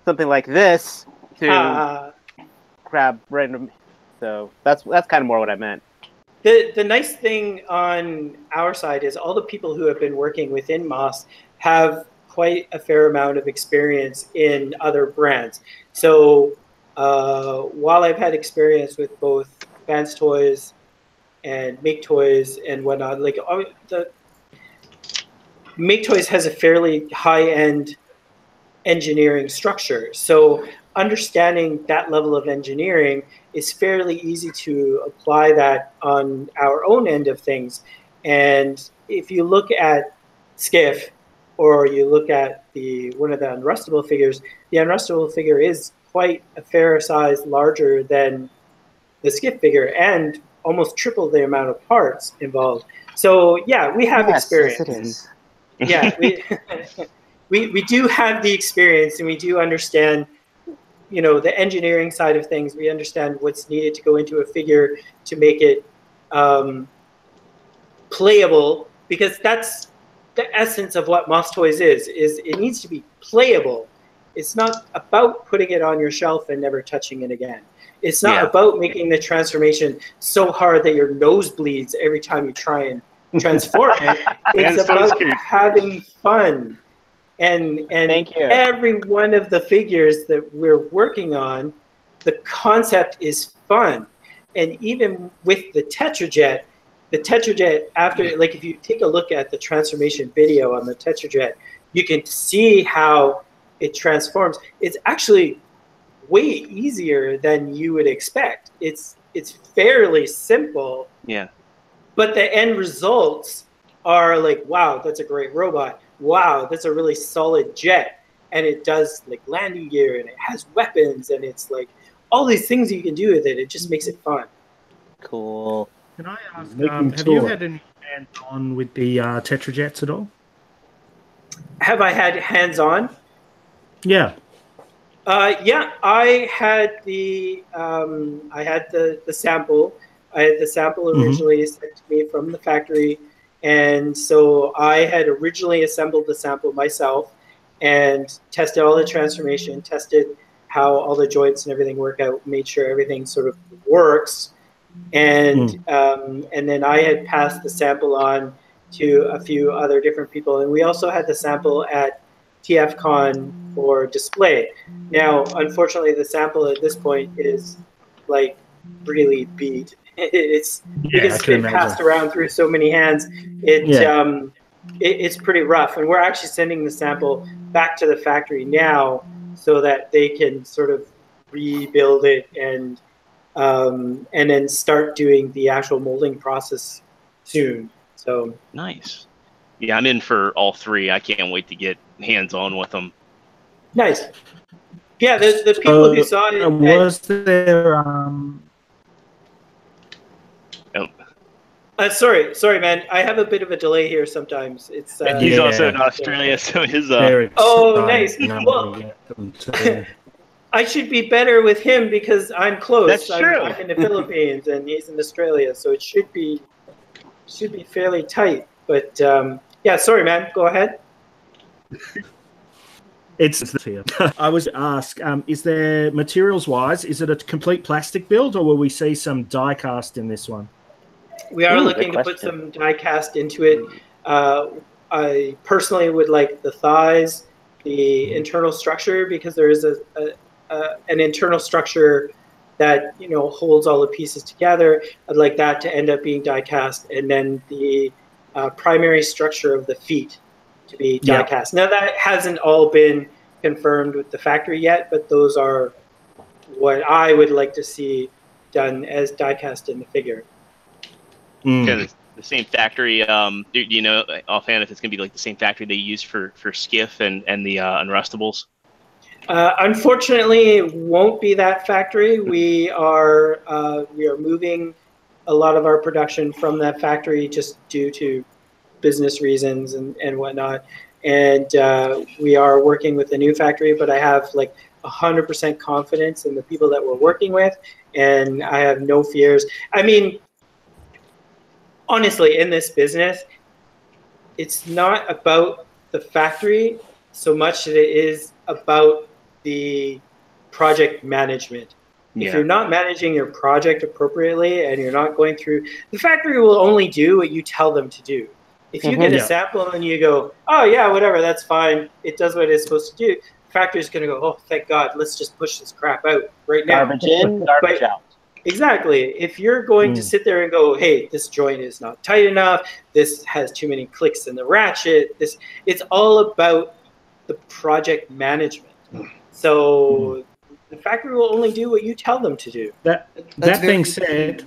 something like this to grab random. So that's kind of more what I meant. The nice thing on our side is all the people who have been working within MAAS have quite a fair amount of experience in other brands. So while I've had experience with both MAAS Toys and Make Toys and whatnot, like the Make Toys has a fairly high-end engineering structure. So understanding that level of engineering is fairly easy to apply that on our own end of things. And if you look at Skiff, or you look at one of the unrustable figures, the unrustable figure is quite a fair size larger than the Skiff figure, and almost triple the amount of parts involved. So yeah, we have experience. Yes, it is. Yeah, we do have the experience, and we do understand, the engineering side of things. We understand what's needed to go into a figure to make it playable, because that's the essence of what MAAS Toys is it needs to be playable. It's not about putting it on your shelf and never touching it again. It's not about making the transformation so hard that your nose bleeds every time you try and transform it. It's about having fun. And every one of the figures that we're working on, the concept is fun. And even with the Tetrajet, after, like, if you take a look at the transformation video on the Tetrajet, you can see how it transforms. It's actually way easier than you would expect. It's fairly simple. Yeah. But the end results are like, wow, that's a great robot. Wow, that's a really solid jet. And it does like landing gear, and it has weapons, and it's like all these things you can do with it. It just makes it fun. Cool. Can I ask, have you had any hands-on with the Tetrajets at all? Have I had hands-on? Yeah. Yeah, I had the sample. I had the sample originally sent to me from the factory, and so I had originally assembled the sample myself and tested all the transformation, tested how all the joints and everything work out, made sure everything sort of works, and then I had passed the sample on to a few other different people, and we also had the sample at TFCon for display. Now, unfortunately, the sample at this point is like really beat. Because it's been passed around through so many hands. It's pretty rough, and we're actually sending the sample back to the factory now so that they can sort of rebuild it and then start doing the actual molding process soon. So nice. Yeah, I'm in for all three. I can't wait to get hands-on with them. Nice. Yeah, the people who saw it. Was there? Sorry, man. I have a bit of a delay here sometimes. It's And he's also in Australia, so his Oh, nice. Well, I should be better with him because I'm close. That's true. I'm in the Philippines and he's in Australia, so it should be fairly tight. But yeah, sorry, man. Go ahead. It's here. I was asked, is there materials-wise, is it a complete plastic build, or will we see some die cast in this one? We are looking to put some die cast into it. I personally would like the thighs, the internal structure, because there is an internal structure that holds all the pieces together. I'd like that to end up being die cast, and then the primary structure of the feet to be die cast. Now that hasn't all been confirmed with the factory yet, but those are what I would like to see done as die cast in the figure. Because the same factory, do you know offhand if it's going to be like the same factory they use for Skiff and the Unrustables? Unfortunately, it won't be that factory. We are moving a lot of our production from that factory just due to business reasons and whatnot. And we are working with a new factory, but I have like 100% confidence in the people that we're working with, and I have no fears. I mean, honestly, in this business, it's not about the factory so much as it is about the project management. If you're not managing your project appropriately and you're not going through, the factory will only do what you tell them to do. If you get a sample and you go, oh yeah, whatever, that's fine, it does what it's supposed to do, the factory's going to go, oh, thank God, let's just push this crap out right now. Garbage in, garbage out. Exactly. If you're going to sit there and go, hey, this joint is not tight enough, this has too many clicks in the ratchet, it's all about the project management. So the factory will only do what you tell them to do. That being said,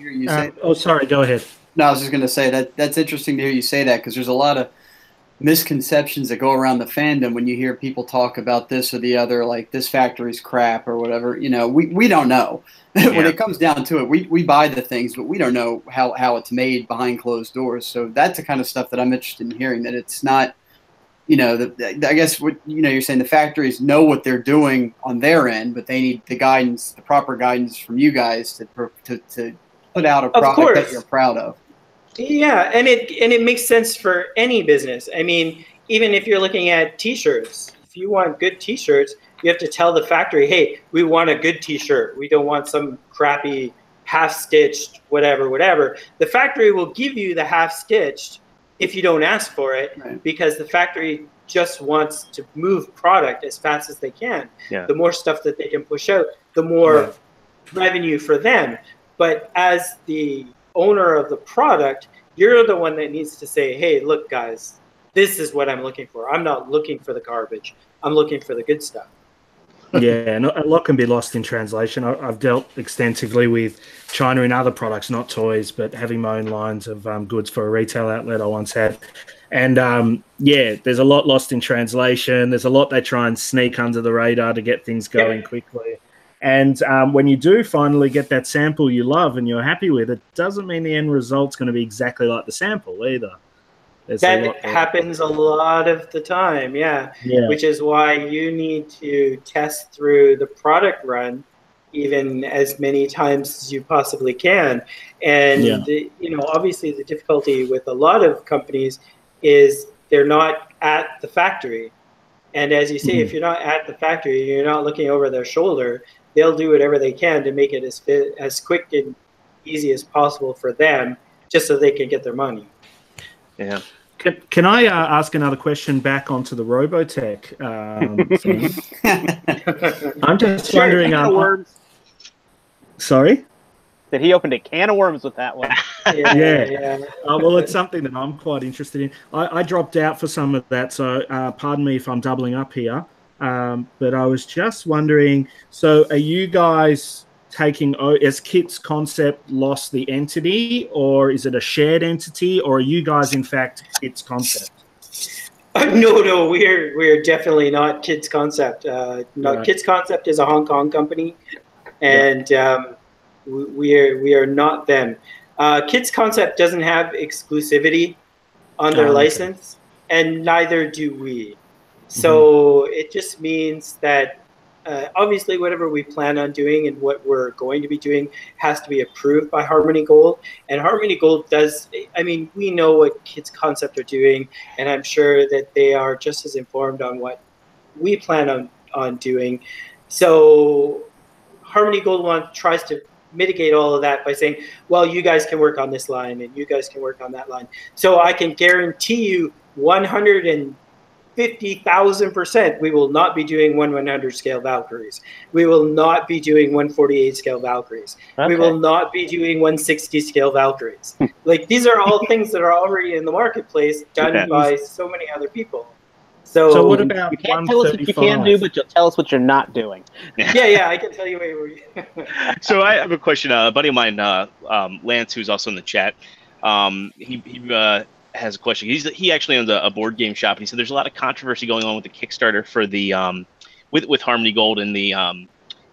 oh, sorry, go ahead. No, I was just going to say that's interesting to hear you say that, because there's a lot of misconceptions that go around the fandom when you hear people talk about this or the other, like this factory's crap or whatever. We don't know. When it comes down to it, we buy the things, but we don't know how it's made behind closed doors. So that's the kind of stuff that I'm interested in hearing, that it's not, I guess what you're saying, the factories know what they're doing on their end, but they need the guidance, the proper guidance from you guys to put out a product that you're proud of. Yeah, and it makes sense for any business. I mean, even if you're looking at T-shirts, if you want good T-shirts, you have to tell the factory, hey, we want a good T-shirt. We don't want some crappy half-stitched whatever. The factory will give you the half-stitched if you don't ask for it, because the factory just wants to move product as fast as they can. Yeah. The more stuff that they can push out, the more revenue for them. But as the owner of the product, you're the one that needs to say, hey, look, guys, this is what I'm looking for. I'm not looking for the garbage. I'm looking for the good stuff. Yeah, and a lot can be lost in translation. I've dealt extensively with China in other products, not toys, but having my own lines of goods for a retail outlet I once had. And, there's a lot lost in translation. There's a lot they try and sneak under the radar to get things going quickly. And when you do finally get that sample you love and you're happy with, it doesn't mean the end result's going to be exactly like the sample either. That happens a lot of the time, which is why you need to test through the product run even as many times as you possibly can. And, obviously the difficulty with a lot of companies is they're not at the factory. And as you say, if you're not at the factory, you're not looking over their shoulder, they'll do whatever they can to make it as quick and easy as possible for them, just so they can get their money. Yeah. Can I ask another question back onto the Robotech thing? I'm just wondering. Sorry? That he opened a can of worms with that one. Yeah. Well, it's something that I'm quite interested in. I dropped out for some of that, so pardon me if I'm doubling up here. But I was just wondering, so are you guys taking, as Kit's concept lost the entity, or is it a shared entity, or are you guys in fact Kit's concept? No, we're definitely not Kit's concept. Kit's concept is a Hong Kong company, and we are not them. Kids Concept doesn't have exclusivity on their license, and neither do we. So it just means that obviously whatever we plan on doing and what we're going to be doing has to be approved by Harmony Gold. And Harmony Gold does, I mean, we know what Kids Concept are doing, and I'm sure that they are just as informed on what we plan on doing. So Harmony Gold tries to mitigate all of that by saying, well, you guys can work on this line and you guys can work on that line. So I can guarantee you 150,000% we will not be doing 1/100 scale Valkyries. We will not be doing 148 scale Valkyries. We will not be doing 160 scale Valkyries. Like, these are all things that are already in the marketplace done by so many other people. So what about you can't tell us what you can do, but you'll tell us what you're not doing. Yeah, I can tell you where you. So I have a question. A buddy of mine, Lance, who's also in the chat, he has a question. He actually owns a board game shop, and he said there's a lot of controversy going on with the Kickstarter for the with Harmony Gold and the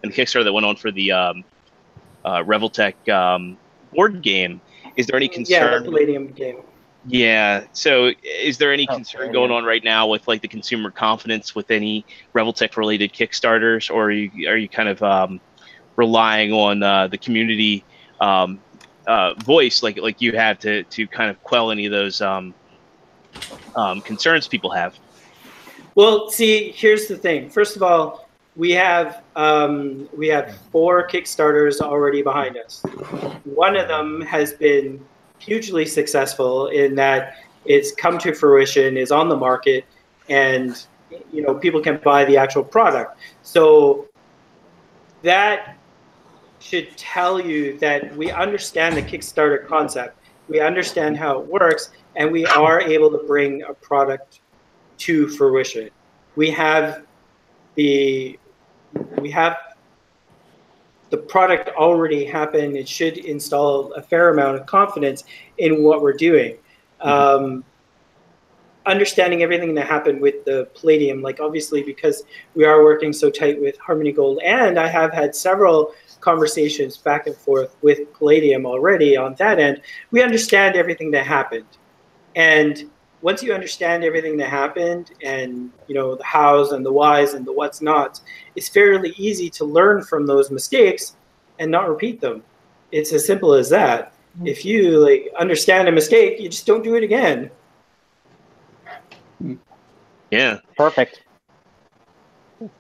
Kickstarter that went on for the Robotech board game. Is there any concern? Yeah, the Palladium game. Yeah. So, is there any concern going on right now with like the consumer confidence with any Robotech related Kickstarters, or are you kind of relying on the community voice like you have to kind of quell any of those concerns people have? Well, see, here's the thing. First of all, we have 4 Kickstarters already behind us. One of them has been hugely successful in that it's come to fruition, is on the market, and people can buy the actual product. So that should tell you that we understand the Kickstarter concept, we understand how it works, and we are able to bring a product to fruition. We have the product already happen. It should install a fair amount of confidence in what we're doing. Understanding everything that happened with the Palladium, like obviously because we are working so tight with Harmony Gold, and I have had several conversations back and forth with Palladium already on that end, we understand everything that happened. And once you understand everything that happened and the hows and the whys and the what's nots, it's fairly easy to learn from those mistakes and not repeat them. It's as simple as that. If you understand a mistake, you just don't do it again. Yeah. Perfect. Very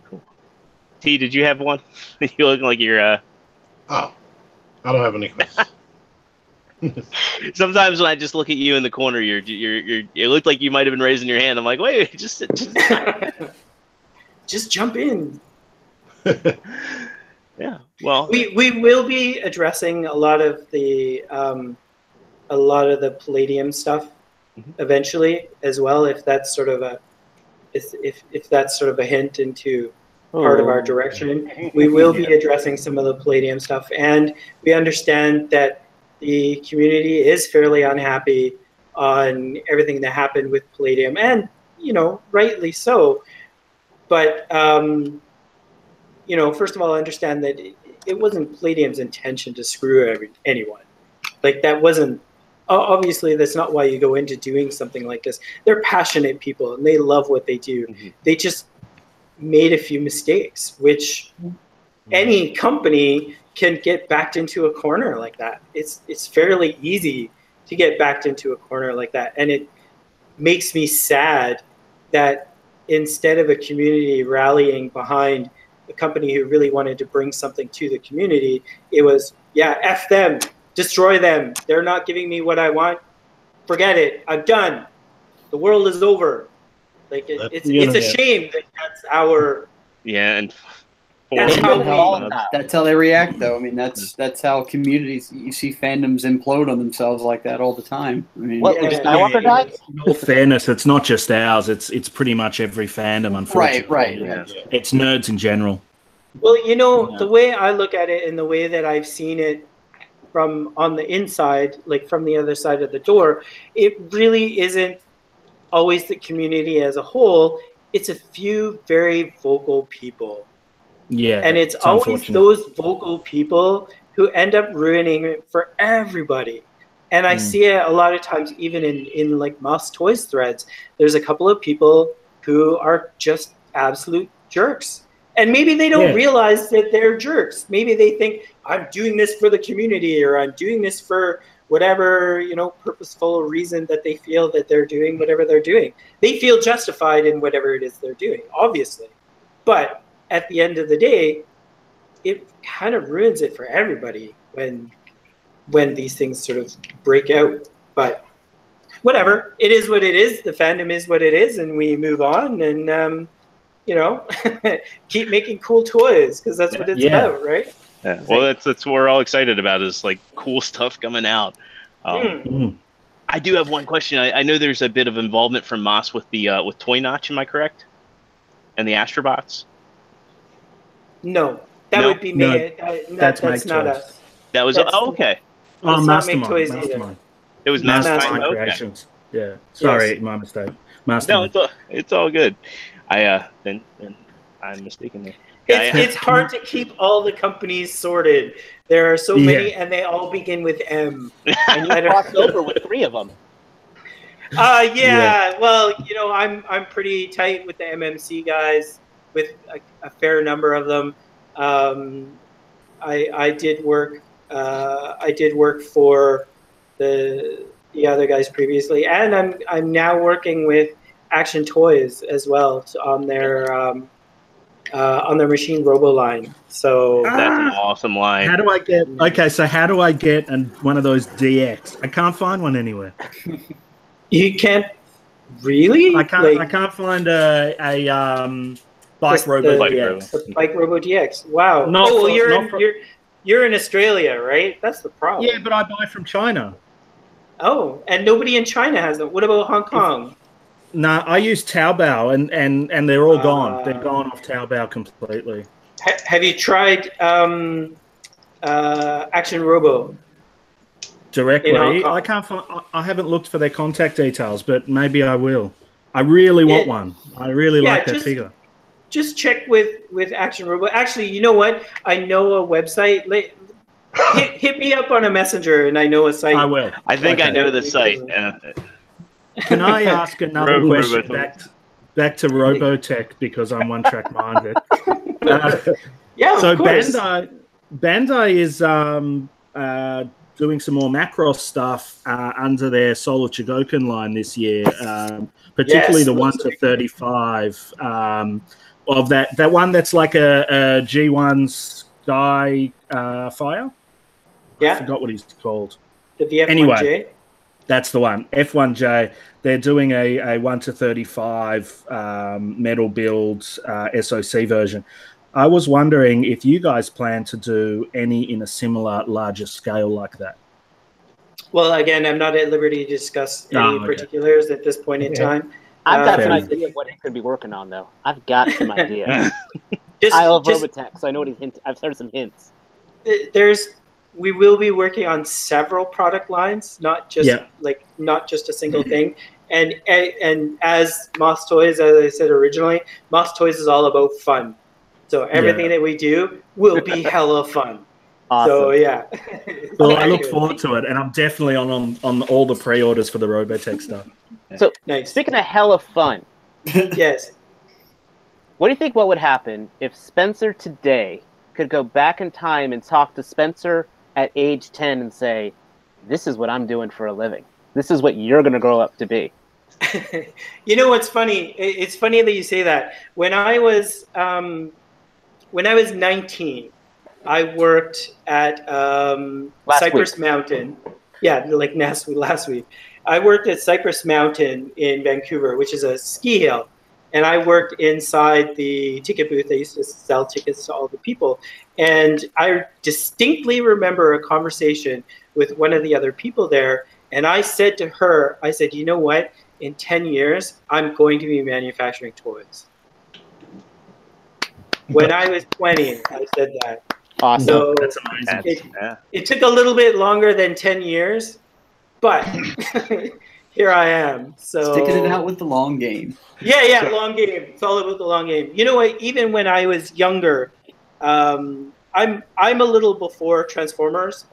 cool. T, did you have one? You look like you're Oh, I don't have any questions. Sometimes when I just look at you in the corner, you look like you might have been raising your hand. I'm like, wait, just just jump in. Yeah. Well, we will be addressing a lot of the Palladium stuff eventually as well, if that's sort of a hint into part of our direction. We will be addressing some of the Palladium stuff, and we understand that the community is fairly unhappy on everything that happened with Palladium, and rightly so. But first of all, understand that it wasn't Palladium's intention to screw anyone. Like, that wasn't. Obviously, that's not why you go into doing something like this. They're passionate people, and they love what they do. They just made a few mistakes, which any company can get backed into a corner like that. It's fairly easy to get backed into a corner like that. And it makes me sad that instead of a community rallying behind a company who really wanted to bring something to the community, it was, F them, destroy them. They're not giving me what I want. Forget it. I'm done. The world is over. Like, it's a shame that that's our... Yeah, and... That's how they react, though. I mean, that's how communities. You see fandoms implode on themselves like that all the time. I mean, in all fairness, it's not just ours. It's pretty much every fandom, unfortunately. Right. Yeah. It's nerds in general. Well, the way I look at it and the way that I've seen it from on the inside, like from the other side of the door, it really isn't always the community as a whole. It's a few very vocal people. Yeah, and it's always those vocal people who end up ruining it for everybody. And I see it a lot of times, even in like MAAS Toys threads. There's a couple of people who are just absolute jerks. And maybe they don't realize that they're jerks. Maybe they think, I'm doing this for the community, or I'm doing this for whatever, you know, purposeful reason that they feel that they're doing whatever they're doing. They feel justified in whatever it is they're doing, obviously. But at the end of the day, it kind of ruins it for everybody when these things sort of break out. But whatever, it is what it is. The fandom is what it is, and we move on and, you know, keep making cool toys, because that's what it's about, right? Yeah. Well, that's what we're all excited about, is like cool stuff coming out. I do have one question. I know there's a bit of involvement from MAAS with the with Toy Notch. Am I correct? And the Astrobots. No, that would be me. That's not us. That was okay. Oh, Mastermind. It was Mastermind Creations. Yeah. Sorry, my mistake. Mastermind. No, it's all good. Then I'm mistaken there. It's hard to keep all the companies sorted. There are so many, and they all begin with M. And you crossed over with 3 of them. Well, you know, I'm pretty tight with the MMC guys, with a fair number of them. I did work for the other guys previously, and I'm now working with Action Toys as well on their Machine Robo line. So that's an awesome line. How do I get one of those DX? I can't find one anywhere. You can't really? I can't find a Bike Robo DX. The Bike Robo DX. Wow. You're in Australia, right? That's the problem. Yeah, but I buy from China. Oh, and nobody in China has them. What about Hong Kong? No, I use Taobao, and they're all gone. They're gone off Taobao completely. Have you tried Action Robo? Directly? I can't find. I haven't looked for their contact details, but maybe I will. I really want one. I really like that figure. Just check with Action Robo. Actually, you know what? I know a website. Hit me up on a messenger, and I know a site. I will. I think I know the site. Can I ask another question back to Robotech, because I'm one-track minded? So of course. Bandai is doing some more Macross stuff under their Solar Chogokin line this year, particularly the 1-35 of that one that's like a G1 Sky Fire. Yeah, I forgot what he's called. The VF1J. Anyway, that's the one. F1J. They're doing a 1-35 metal build SOC version. I was wondering if you guys plan to do any in a similar, larger scale like that. Well, again, I'm not at liberty to discuss any particulars at this point in time. I've got some idea of what he could be working on, though. I've got some idea. I love Robotech, so I know what I've heard some hints. We will be working on several product lines, not just a single thing. And as MAAS Toys, as I said originally, MAAS Toys is all about fun. So everything that we do will be hella fun. Awesome. So yeah. Well, I look forward to it, and I'm definitely on all the pre-orders for the Robotech stuff. So speaking of hella fun, yes. What do you think? What would happen if Spencer today could go back in time and talk to Spencer at age 10 and say, "This is what I'm doing for a living. This is what you're going to grow up to be"? You know what's funny? It's funny that you say that. When I was 19, I worked at Cypress Mountain. Yeah, like last week. I worked at Cypress Mountain in Vancouver, which is a ski hill. And I worked inside the ticket booth. I used to sell tickets to all the people. And I distinctly remember a conversation with one of the other people there. And I said to her, I said, you know what? In 10 years, I'm going to be manufacturing toys. When I was 20, I said that. Awesome. So that's amazing. It took a little bit longer than 10 years, but here I am. So sticking it out with the long game. Yeah, long game. It's all about the long game. You know what? Even when I was younger, I'm a little before Transformers.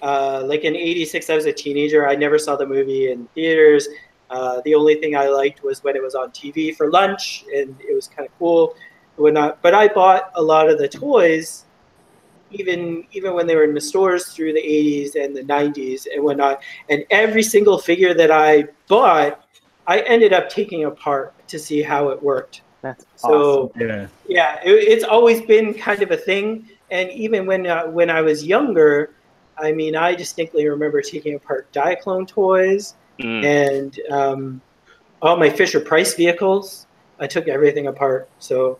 Like in '86, I was a teenager. I never saw the movie in theaters. The only thing I liked was when it was on TV for lunch, and it was kind of cool and whatnot. But I bought a lot of the toys, even when they were in the stores through the '80s and the '90s and whatnot. And every single figure that I bought, I ended up taking apart to see how it worked. That's so awesome. Yeah, it's always been kind of a thing. And even when I was younger, I mean, I distinctly remember taking apart Diaclone toys and all my Fisher-Price vehicles. I took everything apart. So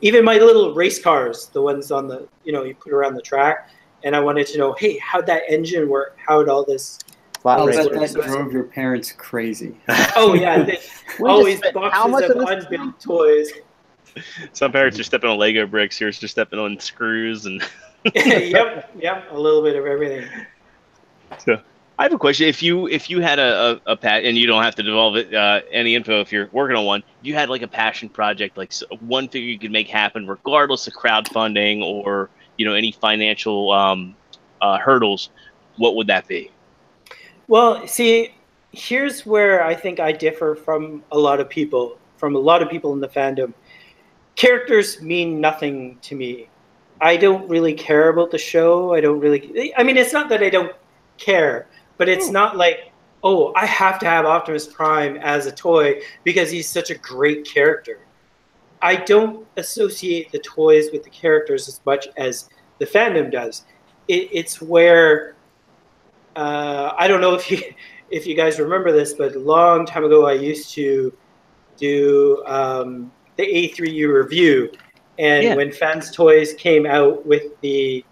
even my little race cars, the ones on the, you put around the track, and I wanted to know, hey, how'd that engine work? How'd all this... That drove your parents crazy. Oh, yeah. They always boxes of unbuilt toys. Some parents are stepping on Lego bricks. Yours are stepping on screws and... Yep, a little bit of everything. So, I have a question. If you had a pet, and you don't have to devolve it any info if you're working on one, you had like a passion project, like one figure you could make happen regardless of crowdfunding or any financial hurdles, what would that be? Well, see, here's where I think I differ from a lot of people in the fandom. Characters mean nothing to me. I don't really care about the show. I mean, it's not that I don't care, but it's not like, oh, I have to have Optimus Prime as a toy because he's such a great character. I don't associate the toys with the characters as much as the fandom does. It's where, I don't know if you guys remember this, but a long time ago I used to do the A3U review. And when Fans Toys came out with the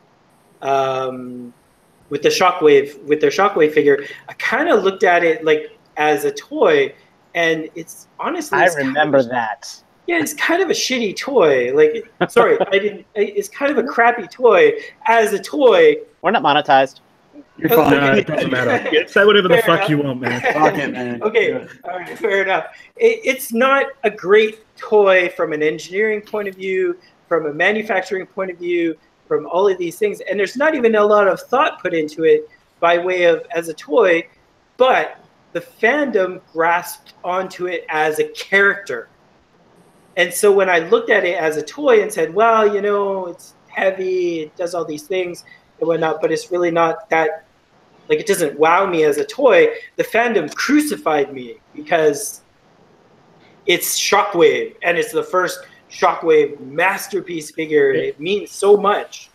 Shockwave figure, I kind of looked at it like as a toy, and it's honestly I remember that. Yeah, it's kind of a shitty toy. Like, sorry, I didn't. It's kind of a crappy toy as a toy. We're not monetized. You're fine. No, it doesn't matter. Say whatever the fuck you want, man. Fuck it, man. Okay, all right, fair enough. It's not a great toy from an engineering point of view, from a manufacturing point of view, from all of these things. And there's not even a lot of thought put into it by way of as a toy, but the fandom grasped onto it as a character. And so when I looked at it as a toy and said, well, it's heavy, it does all these things and whatnot, but it's really not that, like, it doesn't wow me as a toy, the fandom crucified me because it's Shockwave, and it's the first Shockwave masterpiece figure. It means so much.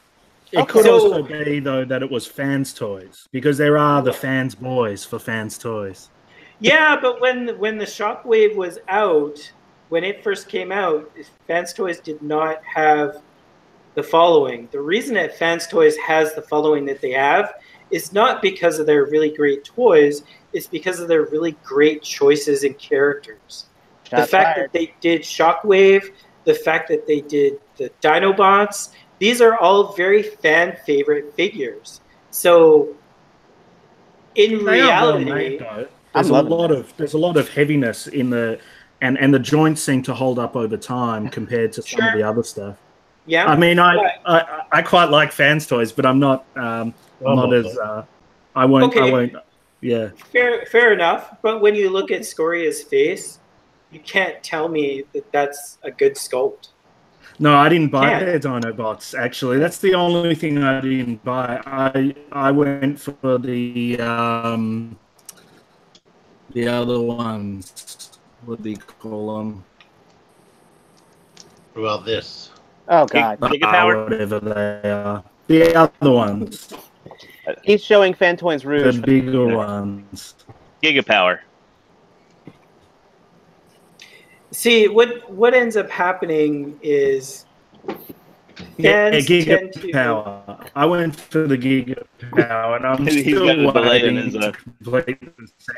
It could also be, though, that it was Fans Toys, because there are the Fans Boys for Fans Toys. Yeah, but when the Shockwave was out, when it first came out, Fans Toys did not have the following. The reason that Fans Toys has the following that they have is not because of their really great toys, it's because of their really great choices and characters. The fact that they did Shockwave, the fact that they did the Dinobots, these are all very fan favorite figures. So in reality, there's a lot of heaviness in the and the joints seem to hold up over time compared to some of the other stuff. Yeah, I mean, I quite like Fans Toys, but I'm not I won't. Yeah, fair enough. But when you look at Scoria's face, you can't tell me that that's a good sculpt. No, I didn't buy their Dinobots, actually. That's the only thing I didn't buy. I went for the other ones. What do you call them? What about this? Oh, God. Whatever they are. The other ones. He's showing Fantoy's Rouge. The bigger ones. Gigapower. See, what ends up happening is fans tend to... Power. I went for the Gigapower, and I'm still waiting to complete the set.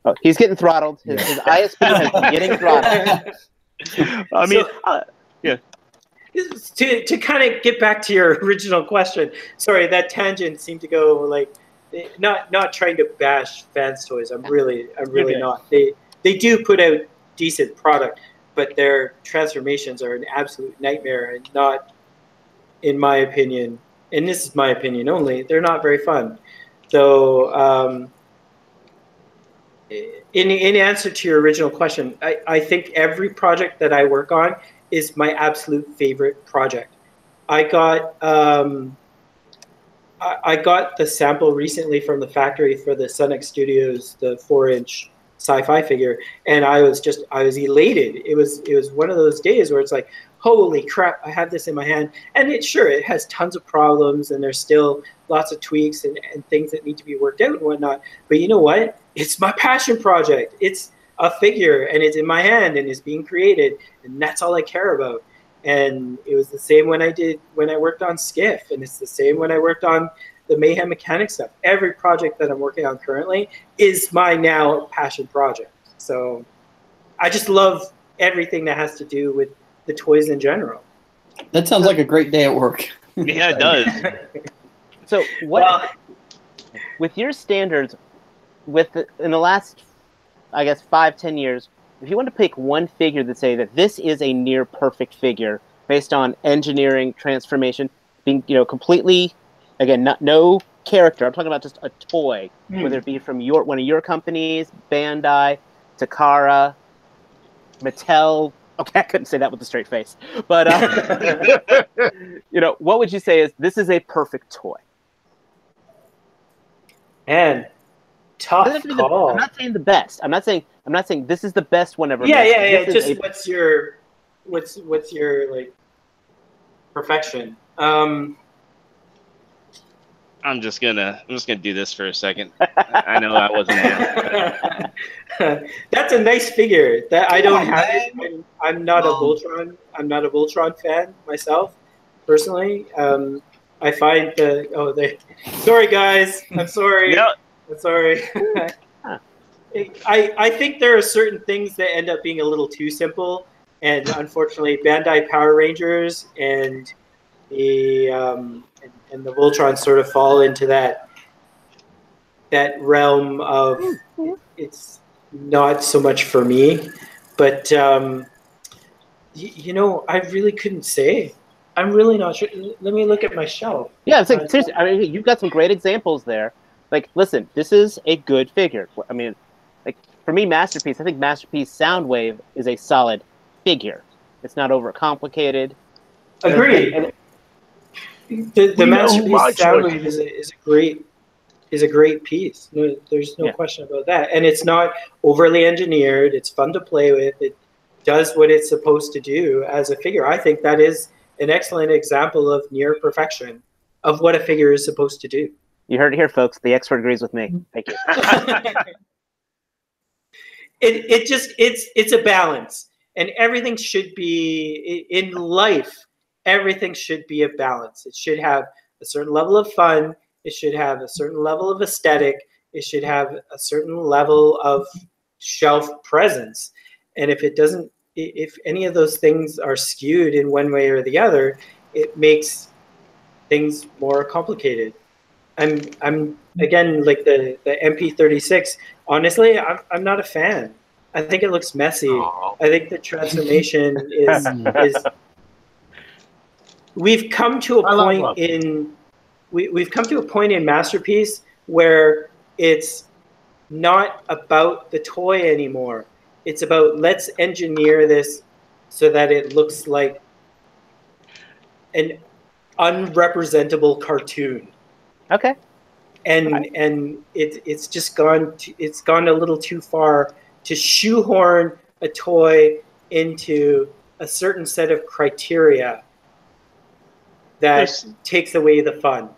Oh, he's getting throttled. His ISP has been getting throttled. I mean, yeah. To kind of get back to your original question, sorry, that tangent seemed to go like... Not trying to bash Fans Toys. I'm really not. They do put out decent product, but their transformations are an absolute nightmare and not, in my opinion, and this is my opinion only, they're not very fun. So in answer to your original question, I think every project that I work on is my absolute favorite project. I got the sample recently from the factory for the Sunex Studios, the 4-inch sci-fi figure, and I was elated. It was one of those days where it's like, holy crap, I have this in my hand. And it has tons of problems, and there's still lots of tweaks and things that need to be worked out and whatnot. But you know what? It's my passion project. It's a figure, and it's in my hand, and it's being created, and that's all I care about. And it was the same when I worked on Skiff, and it's the same when I worked on the Mayhem Mechanics stuff. Every project that I'm working on currently is my now passion project. So I just love everything that has to do with the toys in general. That sounds like a great day at work. Yeah, it does. So with your standards, in the last, I guess, 5-10 years, if you want to pick one figure that say that this is a near perfect figure based on engineering, transformation, being completely, again, no character. I'm talking about just a toy, whether it be from one of your companies, Bandai, Takara, Mattel. Okay, I couldn't say that with a straight face, but what would you say is this is a perfect toy? And tough call. I'm not saying the best. I'm not saying this is the best one ever. Yeah. Just what's your like perfection? I'm just gonna do this for a second. I know I wasn't asked. That's a nice figure. That I don't have it. I'm not a Voltron. I'm not a Voltron fan myself, personally. I find sorry guys. I'm sorry. Yeah. I'm sorry. I think there are certain things that end up being a little too simple, and unfortunately, Bandai Power Rangers and the Voltron sort of fall into that realm of it's not so much for me. But I really couldn't say. I'm really not sure. Let me look at my shelf. Yeah, it's like, seriously. I mean, you've got some great examples there. Like, listen, this is a good figure. I mean, like, for me, Masterpiece, I think Masterpiece Soundwave is a solid figure. It's not overcomplicated. Agreed. The Masterpiece Soundwave is a great piece. No, there's no question about that. And it's not overly engineered. It's fun to play with. It does what it's supposed to do as a figure. I think that is an excellent example of near perfection of what a figure is supposed to do. You heard it here, folks. The expert agrees with me. Thank you. It's a balance, and everything should be in life. Everything should be a balance. It should have a certain level of fun. It should have a certain level of aesthetic. It should have a certain level of shelf presence. And if it doesn't, if any of those things are skewed in one way or the other, it makes things more complicated. I'm again, like the MP36. Honestly, I'm not a fan. I think it looks messy. I think the transformation is. We've come to a point we've come to a point in Masterpiece where it's not about the toy anymore. It's about, let's engineer this so that it looks like an unrepresentable cartoon. Okay. And it's just gone a little too far to shoehorn a toy into a certain set of criteria that takes away the fun.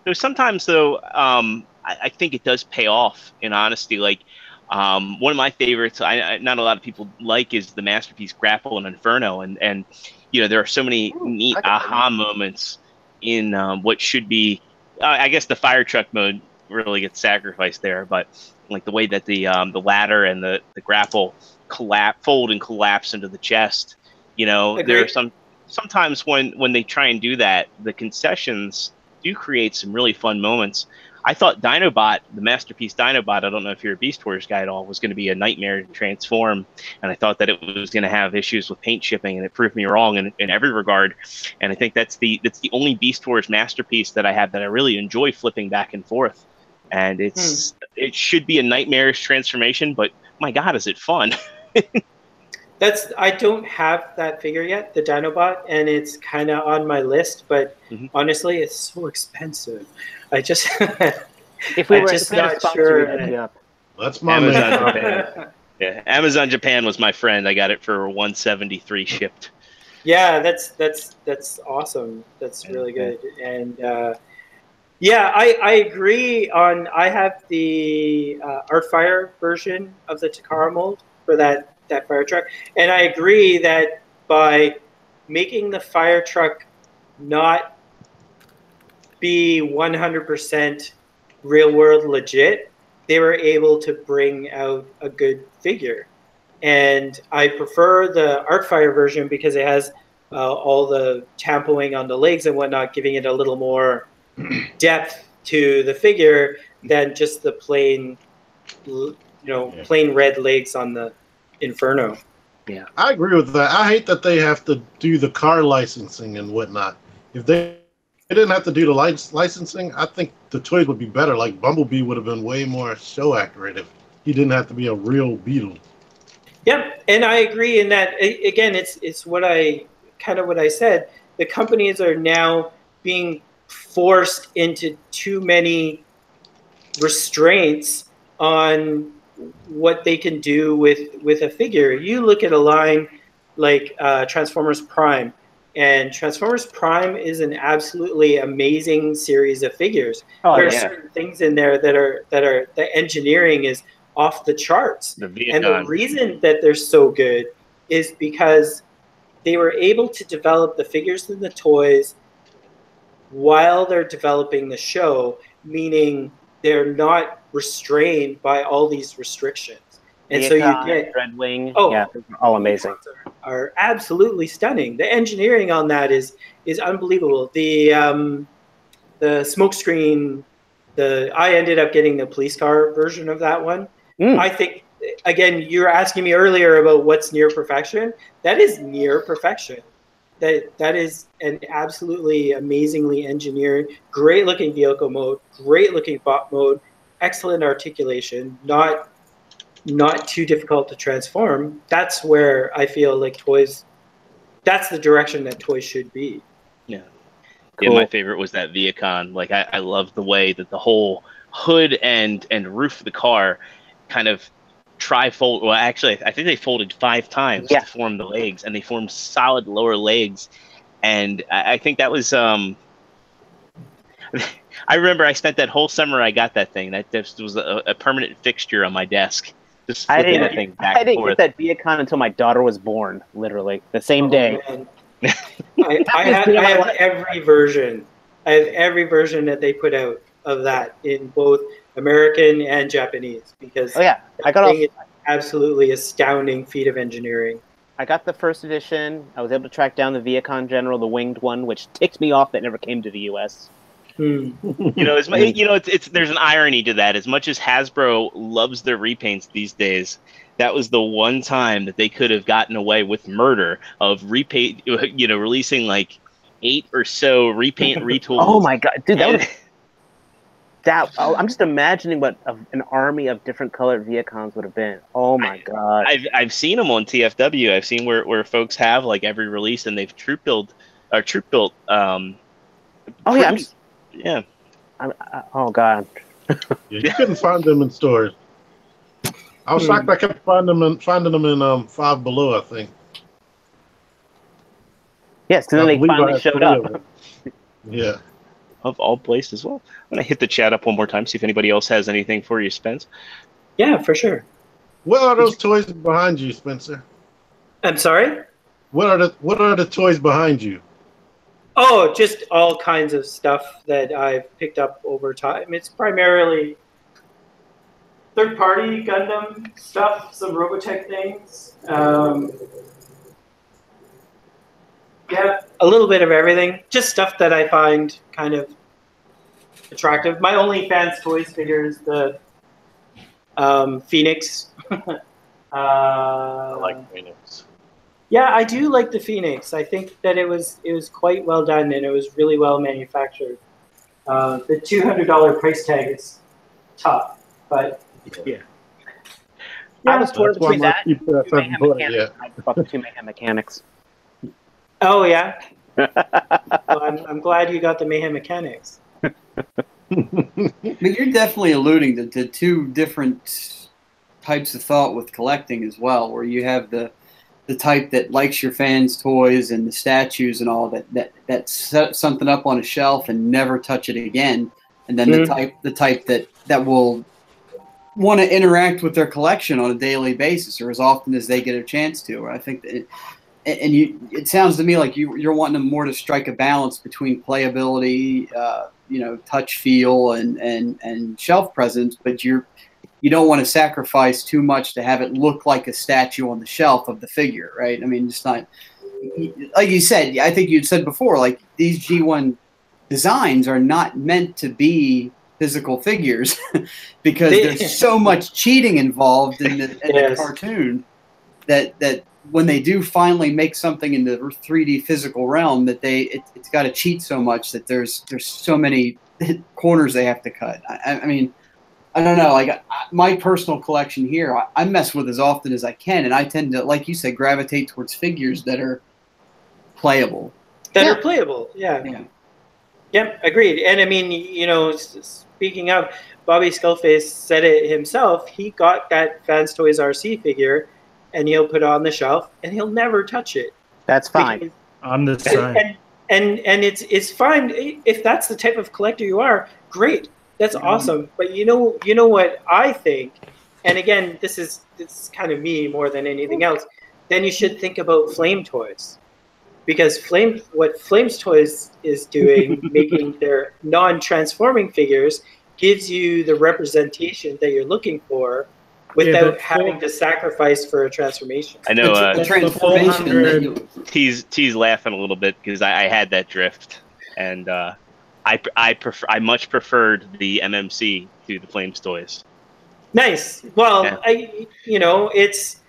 There's sometimes, though, I think it does pay off, in honesty. Like, one of my favorites, not a lot of people like, is the Masterpiece Grapple and Inferno. And there are so many neat aha moments in what should be, I guess the fire truck mode really gets sacrificed there. But like the way that the ladder and the grapple fold and collapse into the chest, there are sometimes when they try and do that, the concessions do create some really fun moments. I thought Dinobot, the Masterpiece Dinobot, I don't know if you're a Beast Wars guy at all, was going to be a nightmare to transform. And I thought that it was going to have issues with paint shipping, and it proved me wrong in every regard. And I think that's the only Beast Wars Masterpiece that I have that I really enjoy flipping back and forth. And it should be a nightmarish transformation, but my God, is it fun? I don't have that figure yet, the Dinobot, and it's kind of on my list, but honestly, it's so expensive. I just if we were just not sure. Yeah. That's my Amazon Japan. Yeah, Amazon Japan was my friend. I got it for $173 shipped. Yeah, that's awesome. That's really good. And yeah, I agree on. I have the Artfire version of the Takara mold for that fire truck, and I agree that by making the fire truck not be 100% real world legit, they were able to bring out a good figure. And I prefer the Artfire version because it has all the tampoing on the legs and whatnot, giving it a little more depth to the figure than just the plain, plain red legs on the Inferno. Yeah, I agree with that. I hate that they have to do the car licensing and whatnot. If they didn't have to do the licensing, I think the toys would be better. Like Bumblebee would have been way more show accurate if he didn't have to be a real Beetle. Yep, and I agree in that. Again, it's what I said. The companies are now being forced into too many restraints on what they can do with a figure. You look at a line like Transformers Prime, and Transformers Prime is an absolutely amazing series of figures. There are certain things in there that are the engineering is off the charts. And the reason that they're so good is because they were able to develop the figures and the toys while they're developing the show, meaning they're not restrained by all these restrictions. And so you get Dreadwing. Yeah, all amazing. Are absolutely stunning. The engineering on that is unbelievable. The smokescreen, I ended up getting the police car version of that one. I think, again, you were asking me earlier about what's near perfection. That is near perfection. That is an absolutely amazingly engineered, great looking vehicle mode, great looking bot mode, excellent articulation, not too difficult to transform. That's where I feel like toys, that's the direction that toys should be. Yeah. Cool. Yeah, my favorite was that Viacon. Like I love the way that the whole hood and roof of the car kind of tri-fold. Well, actually, I think they folded 5 times to form the legs, and they formed solid lower legs. And I think that was I remember I spent that whole summer I got that thing. That just was a permanent fixture on my desk. Just flipping that thing back I didn't and forth. get that Viacon until my daughter was born, literally the same day. I have every version. I have every version that they put out of that in both American and Japanese, because I got it's absolutely astounding feat of engineering. I got the first edition. I was able to track down the Viacon General, the winged one, which ticked me off that never came to the U.S. You know, there's an irony to that. As much as Hasbro loves their repaints these days, that was the one time that they could have gotten away with murder of repaint. You know, releasing like 8 or so repaint retools. Oh my god, dude, I'm just imagining what an army of different colored Viacons would have been. Oh my god! I've seen them on TFW. I've seen where folks have like every release, and they've troop built. Oh god! You couldn't find them in stores. I was shocked. I kept finding them in Five Below, I think. Yes, because then they finally showed up. Yeah. Of all places. Well, I'm going to hit the chat up one more time, see if anybody else has anything for you, Spence. Yeah, for sure. What are those toys behind you, Spencer? I'm sorry? What are the toys behind you? Oh, just all kinds of stuff that I've picked up over time. It's primarily third-party Gundam stuff, some Robotech things. Yeah, a little bit of everything. Just stuff that I find kind of attractive. My only MAAS Toys figure is the Phoenix. I like Phoenix. Yeah, I do like the Phoenix. I think that it was quite well done and it was really well manufactured. The $200 price tag is tough, but Yeah. I was torn between that and people two Mayhem Mechanics. Yeah. I bought the two Mayhem Mechanics. oh yeah. Well, I'm glad you got the Mayhem Mechanics. But you're definitely alluding to two different types of thought with collecting as well, where you have the type that likes your fans' toys and the statues and all that set something up on a shelf and never touch it again, and then the type that will want to interact with their collection on a daily basis or as often as they get a chance to. I think that it sounds to me like you're wanting them more to strike a balance between playability, touch, feel, and shelf presence, but you don't want to sacrifice too much to have it look like a statue on the shelf of the figure, right? I mean, it's not like you said. I think you'd said before, like these G1 designs are not meant to be physical figures because there's so much cheating involved in the cartoon that when they do finally make something in the 3D physical realm, that it's got to cheat so much that there's so many corners they have to cut. I mean, I don't know. Like my personal collection here, I mess with as often as I can, and I tend to, like you said, gravitate towards figures that are playable. Are playable, yeah. Yep, agreed. And I mean, speaking of, Bobby Skullface said it himself. He got that MAAS Toys RC figure, and he'll put it on the shelf, and he'll never touch it. That's fine. I'm the same. And it's fine if that's the type of collector you are. Great, that's awesome. But you know what I think, and again, this is kind of me more than anything else. Then you should think about Flame Toys. Because what Flames Toys is doing, making their non-transforming figures, gives you the representation that you're looking for without having to sacrifice for a transformation. I know. The transformation. T's laughing a little bit because I had that drift, and I much preferred the MMC to the Flames Toys. Nice. Well, yeah. It's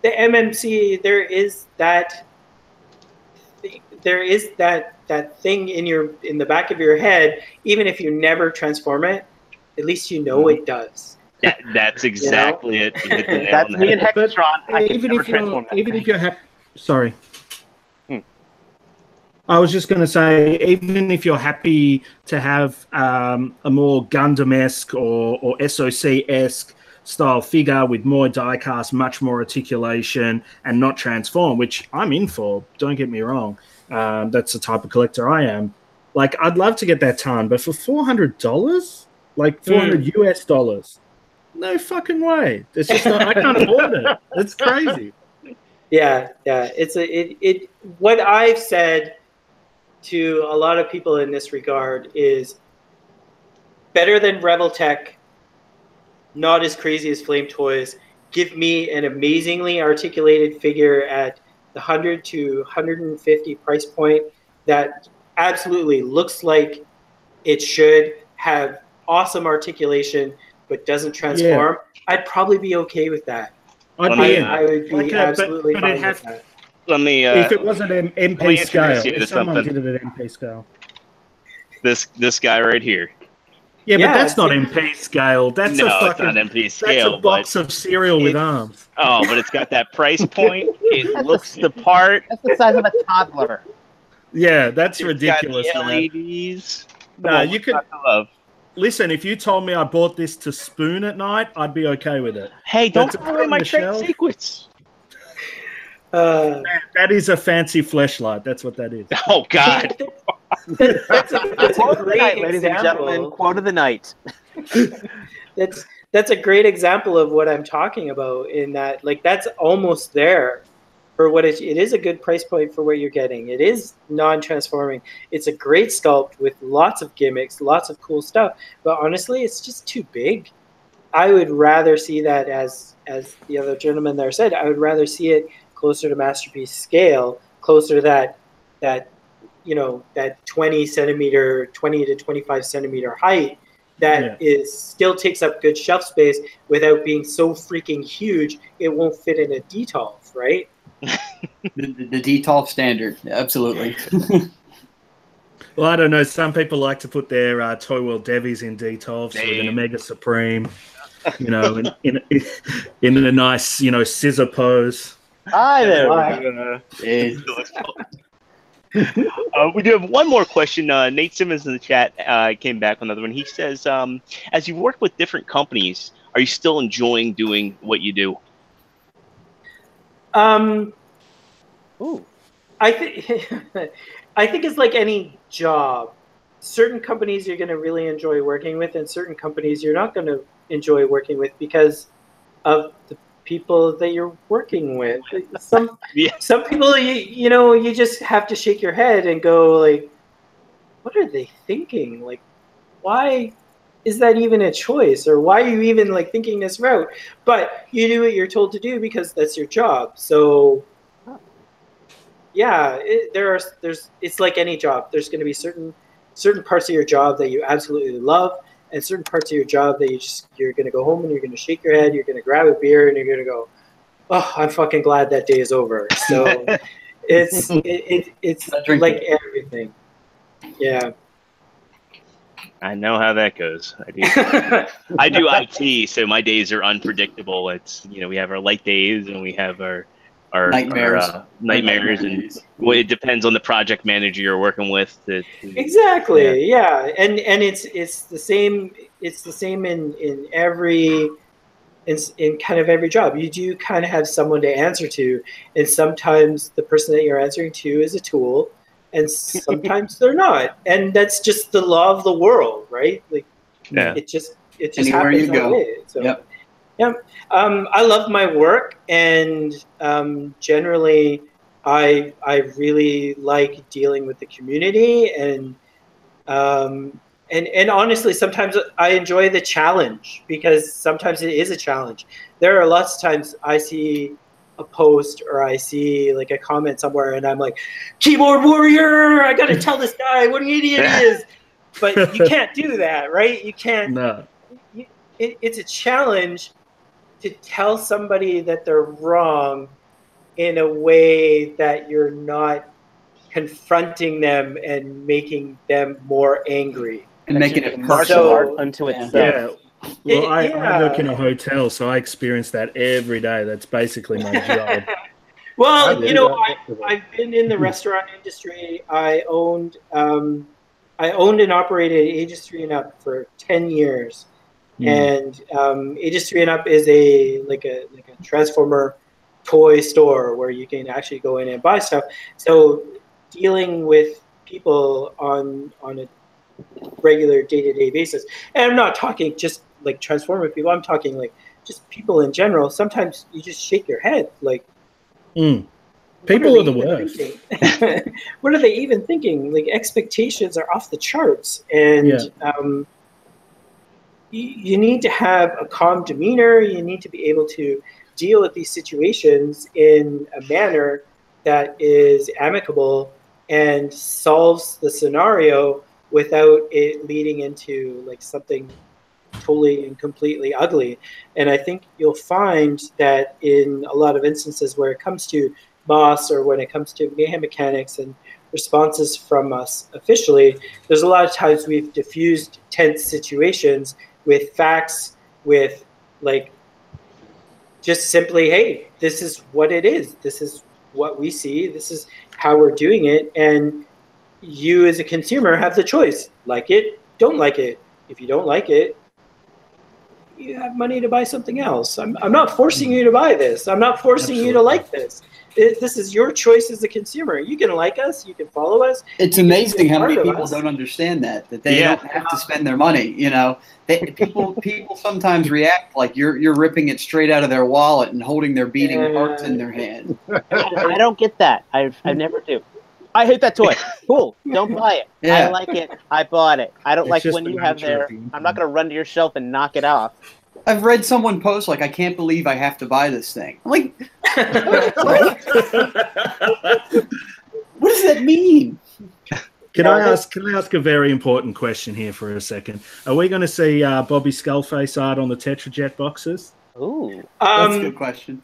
the MMC. There is that thing in the back of your head. Even if you never transform it, at least you know it does. Yeah, that's exactly it. That's me and Hexatron. Even if you're happy. Sorry. I was just going to say, even if you're happy to have a more Gundam-esque or SOC-esque style figure with more die-cast, much more articulation, and not transform, which I'm in for, don't get me wrong. That's the type of collector I am. Like, I'd love to get that ton, but for $400, like $400 US, no fucking way. It's just not, I can't afford it. It's crazy. Yeah. It's what I've said to a lot of people in this regard is better than Robotech, not as crazy as Flame Toys. Give me an amazingly articulated figure at the 100 to 150 price point that absolutely looks like it should have awesome articulation but doesn't transform. Yeah. I'd probably be okay with that. I would be absolutely fine with that. Let me. If it wasn't an MP scale, if someone did it at MP scale. This guy right here. Yeah, but that's not MP scale. That's it's not MP scale. That's a box of cereal with arms. Oh, but it's got that price point. It looks the part. That's the size of a toddler. Yeah, that's ridiculous. Got the LEDs. No, you could. Listen, if you told me I bought this to spoon at night, I'd be okay with it. Hey, don't ruin my trade secrets. That is a fancy fleshlight. That's what that is. Oh God! That's a great example. Ladies and gentlemen, quote of the night. That's a great example of what I'm talking about. In that, like, that's almost there for what it is. A good price point for what you're getting. It is non-transforming. It's a great sculpt with lots of gimmicks, lots of cool stuff. But honestly, it's just too big. I would rather see that, as the other gentleman there said, I would rather see it closer to Masterpiece scale, closer to that that 20 to 25 centimeter height that still takes up good shelf space without being so freaking huge it won't fit in a Detolf, right? the Detolf standard, absolutely. Well, I don't know. Some people like to put their Toy World Devies in Detolfs with an Omega Supreme, in a nice, scissor pose. Hi there. We do have one more question. Nate Simmons in the chat came back with another one. He says, as you work with different companies, are you still enjoying doing what you do? I think it's like any job. Certain companies you're going to really enjoy working with, and certain companies you're not going to enjoy working with because of the people that you're working with. Some people, you just have to shake your head and go like, what are they thinking? Like, why is that even a choice? Or why are you even like thinking this route? But you do what you're told to do because that's your job. So yeah, it's like any job. There's going to be certain parts of your job that you absolutely love, and certain parts of your job that you're going to go home and you're going to shake your head, you're going to grab a beer, and you're going to go, "Oh, I'm fucking glad that day is over." So it's like everything. Yeah. I know how that goes. I do IT, so my days are unpredictable. It's we have our light days and we have our nightmares, and it depends on the project manager you're working with. Exactly, yeah, and it's the same. It's the same in kind of every job. You do kind of have someone to answer to, and sometimes the person that you're answering to is a tool, and sometimes they're not, and that's just the law of the world, right? Like, it just anywhere happens you go. that way. So. Yep. Yeah, I love my work, and generally, I really like dealing with the community, and honestly, sometimes I enjoy the challenge because sometimes it is a challenge. There are lots of times I see a post or I see like a comment somewhere, and I'm like, "Keyboard warrior! I got to tell this guy what an idiot he is." But you can't do that, right? You can't. No. It's a challenge to tell somebody that they're wrong in a way that you're not confronting them and making them more angry. And making it martial art unto itself. Yeah. Well, I work in a hotel, so I experience that every day. That's basically my job. Well, I've been in the restaurant industry. I owned and operated Aegis 3 and Up for 10 years. And Aegis 3 and Up is a Transformer toy store where you can actually go in and buy stuff. So dealing with people on a regular day-to-day basis, and I'm not talking just like Transformer people, I'm talking like just people in general. Sometimes you just shake your head like, people are the worst. What are they even thinking? Like, expectations are off the charts, and you need to have a calm demeanor. You need to be able to deal with these situations in a manner that is amicable and solves the scenario without it leading into like something totally and completely ugly. And I think you'll find that in a lot of instances where it comes to MAAS or when it comes to mayhem mechanics and responses from us officially, there's a lot of times we've diffused tense situations with facts, with like just simply, hey, this is what it is. This is what we see. This is how we're doing it. And you as a consumer have the choice. Like it, don't like it. If you don't like it, you have money to buy something else. I'm not forcing you to buy this. I'm not forcing you to like this. This is your choice as a consumer. You can like us. You can follow us. It's amazing how many people don't understand that they don't have to spend their money. People sometimes react like you're ripping it straight out of their wallet and holding their beating hearts in their hand. I don't get that. I never do. I hate that toy. Cool. Don't buy it. Yeah. I like it. I bought it. I don't like when you have there. I'm not going to run to your shelf and knock it off. I've read someone post like, I can't believe I have to buy this thing. I'm like, what does that mean? Can I ask a very important question here for a second? Are we going to see Bobby Skullface art on the Tetrajet boxes? Ooh, that's a good question.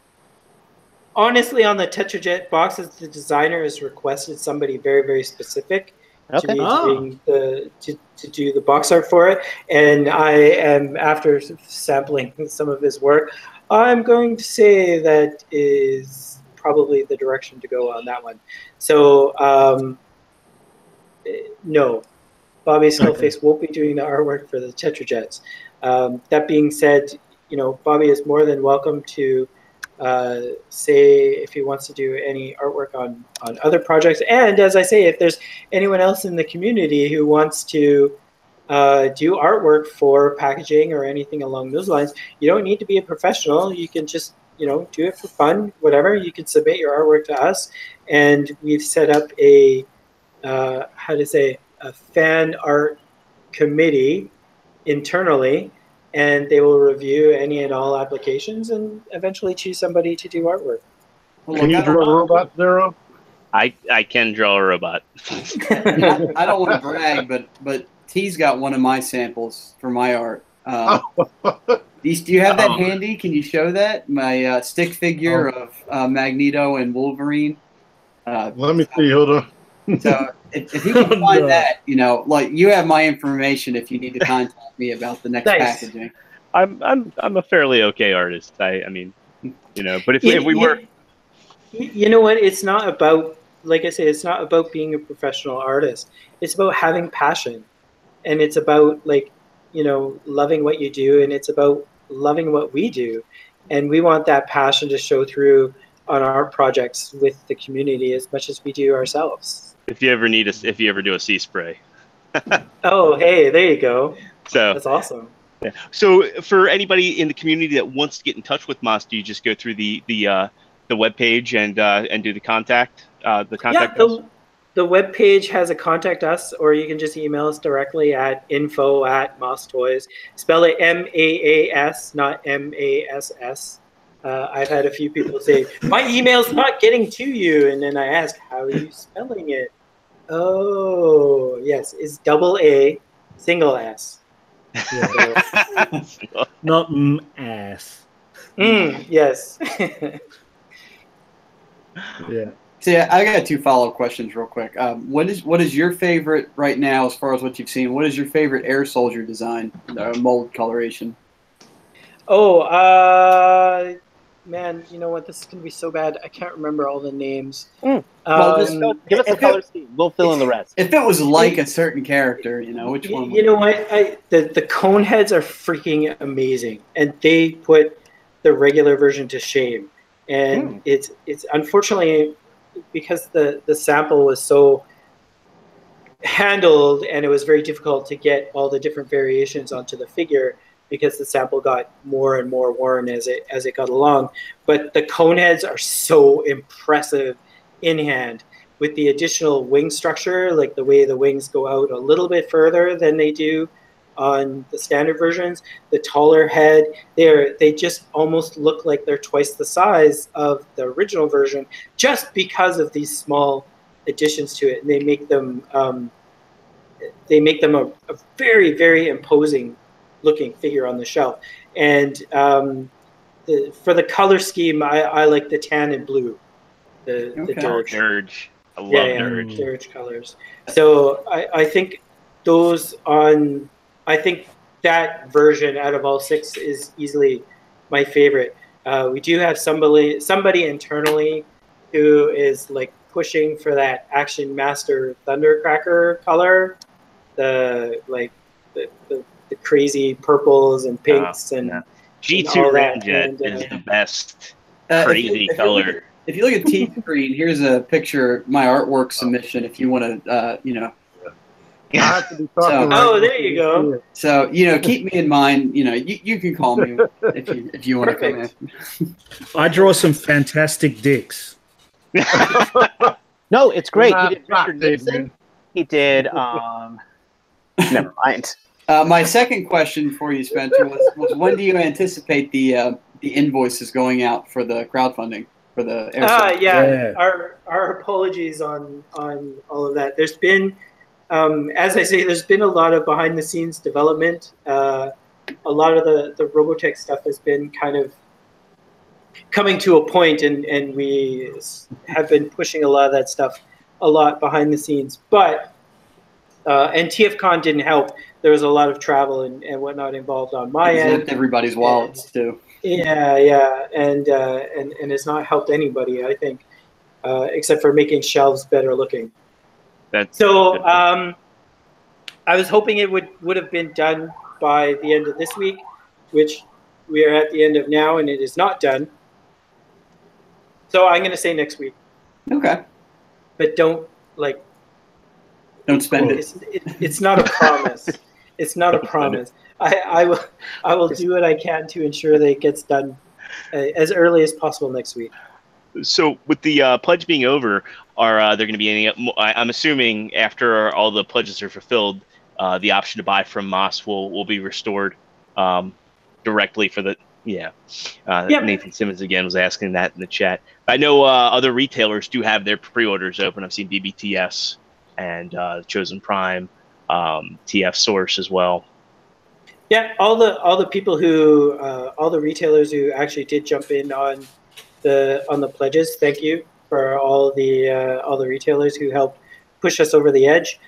Honestly, on the Tetrajet boxes, the designer has requested somebody very, very specific to be doing to do the box art for it. And I am, after sampling some of his work, I'm going to say that is probably the direction to go on that one. So no, Bobby Skullface won't be doing the artwork for the Tetrajets. That being said, you know, Bobby is more than welcome to say if he wants to do any artwork on other projects. And as I say, if there's anyone else in the community who wants to do artwork for packaging or anything along those lines, you don't need to be a professional. You can just, you know, do it for fun, whatever. You can submit your artwork to us, and we've set up a a fan art committee internally, and they will review any and all applications and eventually choose somebody to do artwork. Well, can you draw a robot, Zero? I can draw a robot. I don't want to brag, but T's got one of my samples for my art. Do you have that handy? Can you show that? My stick figure of Magneto and Wolverine. Let me see. Hold on. So if you can find that, you know, like, you have my information if you need to contact me about the next packaging. I'm a fairly okay artist. I mean, you know, but if we were, you know what, it's not about, like I say, it's not about being a professional artist. It's about having passion, and it's about, like, you know, loving what you do, and it's about loving what we do, and we want that passion to show through on our projects with the community as much as we do ourselves. If you ever do a sea spray. Oh, hey, there you go. So that's awesome. Yeah. So for anybody in the community that wants to get in touch with MAAS, do you just go through the webpage and do the contact? Us? The webpage has a contact us, or you can just email us directly at info@MAAS Toys. Spell it MAAS, not MASS. I've had a few people say, my email's not getting to you. And then I ask, how are you spelling it? Oh, yes, it's double A, single S. Yeah. Not ass. Yes. Yeah. So I got two follow-up questions real quick. What is your favorite right now, as far as what you've seen? What is your favorite Air Soldier design, mold coloration? Oh, man, you know what? This is going to be so bad. I can't remember all the names. Well, just give us a color scheme. We'll fill in the rest. If it was like a certain character, you know, which one? You know what? The cone heads are freaking amazing, and they put the regular version to shame. And it's unfortunately, because the sample was so handled, and it was very difficult to get all the different variations onto the figure, because the sample got more and more worn as it got along. But the cone heads are so impressive in hand, with the additional wing structure, like the way the wings go out a little bit further than they do on the standard versions. The taller head, they just almost look like they're twice the size of the original version, just because of these small additions to it. And they make them a very, very imposing looking figure on the shelf. And for the color scheme, I like the tan and blue, the dirge. Dirge. I love dirge. Dirge colors. So I think I think that version out of all six is easily my favorite. We do have somebody internally who is like pushing for that Action Master Thundercracker color, the crazy purples and pinks and G2 Ramjet is the best crazy color. If you look at T screen, here's a picture of my artwork submission. If you want to, you know. I have to be talking there you go. So, you know, keep me in mind. You know, you can call me if you want to come in. I draw some fantastic dicks. No, it's great. He did Richard Nixon. He did. Never mind. My second question for you, Spencer, was when do you anticipate the invoices going out for the crowdfunding for the yeah. Our apologies on all of that. There's been as I say, there's been a lot of behind the scenes development. A lot of the Robotech stuff has been kind of coming to a point, and we have been pushing a lot of that stuff a lot behind the scenes. But and TFCon didn't help. There was a lot of travel and whatnot involved on my end. Everybody's wallets too. Yeah, and it's not helped anybody, I think, except for making shelves better looking. So I was hoping it would have been done by the end of this week, which we are at the end of now, and it is not done. So I'm going to say next week. Okay. But don't spend it. It's not a promise. It's not a promise. I will do what I can to ensure that it gets done as early as possible next week. So with the pledge being over, are there going to be any? I'm assuming after all the pledges are fulfilled, the option to buy from MAAS will be restored directly for the Yep. Nathan Simmons again was asking that in the chat. I know other retailers do have their pre-orders open. I've seen BBTS and Chosen Prime, TF Source as well. Yeah, all the people who all the retailers who actually did jump in on the pledges. Thank you for all the retailers who helped push us over the edge.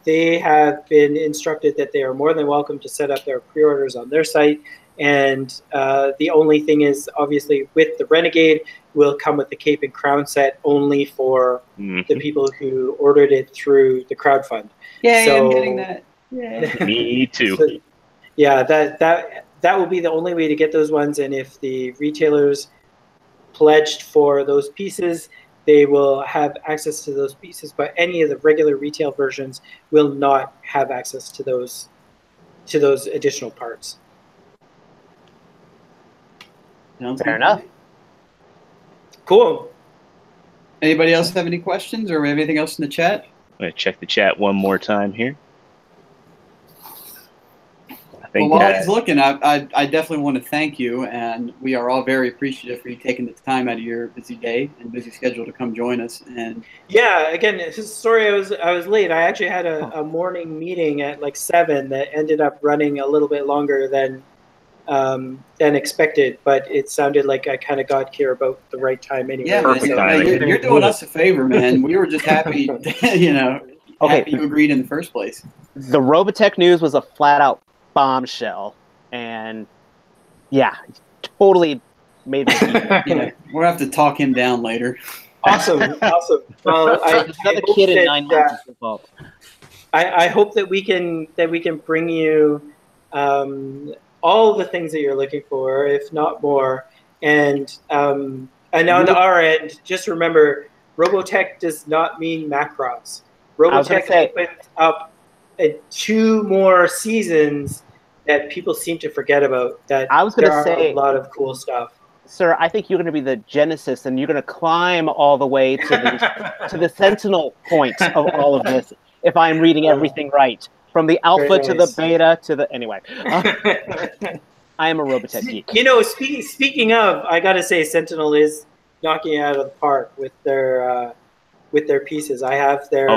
They have been instructed that they are more than welcome to set up their pre-orders on their site. And the only thing is, obviously, with the Renegade, will come with the Cape and Crown set only for the people who ordered it through the crowdfund. Yeah, I'm getting that. Yeah. Me too. So, yeah, that will be the only way to get those ones. And if the retailers pledged for those pieces, they will have access to those pieces. But any of the regular retail versions will not have access to those additional parts. Fair enough. Cool. Anybody else have any questions or anything else in the chat? I'm going to check the chat one more time here. Well, while he's looking, I definitely want to thank you, and we are all very appreciative for you taking the time out of your busy day and busy schedule to come join us. And yeah, again, sorry I was late. I actually had a morning meeting at like 7 that ended up running a little bit longer than expected, but it sounded like I kind of got here about the right time anyway. Yeah, man, you're doing us a favor, man. We were just happy, happy you agreed in the first place. The Robotech news was a flat-out bombshell, and yeah, totally made me we'll have to talk him down later. Awesome. Well, another kid in 9 months involved. I hope that we can bring you all the things that you're looking for, if not more. And on our end, just remember, Robotech does not mean Macross. Robotech opens up 2 more seasons that people seem to forget about. That I was going to say a lot of cool stuff. Sir, I think you're going to be the Genesis, and you're going to climb all the way to the Sentinel point of all of this, if I'm reading everything right. From the alpha to the beta to the... Anyway. I am a Robotech geek. You know, speaking of, I got to say, Sentinel is knocking it out of the park with their pieces. I have their...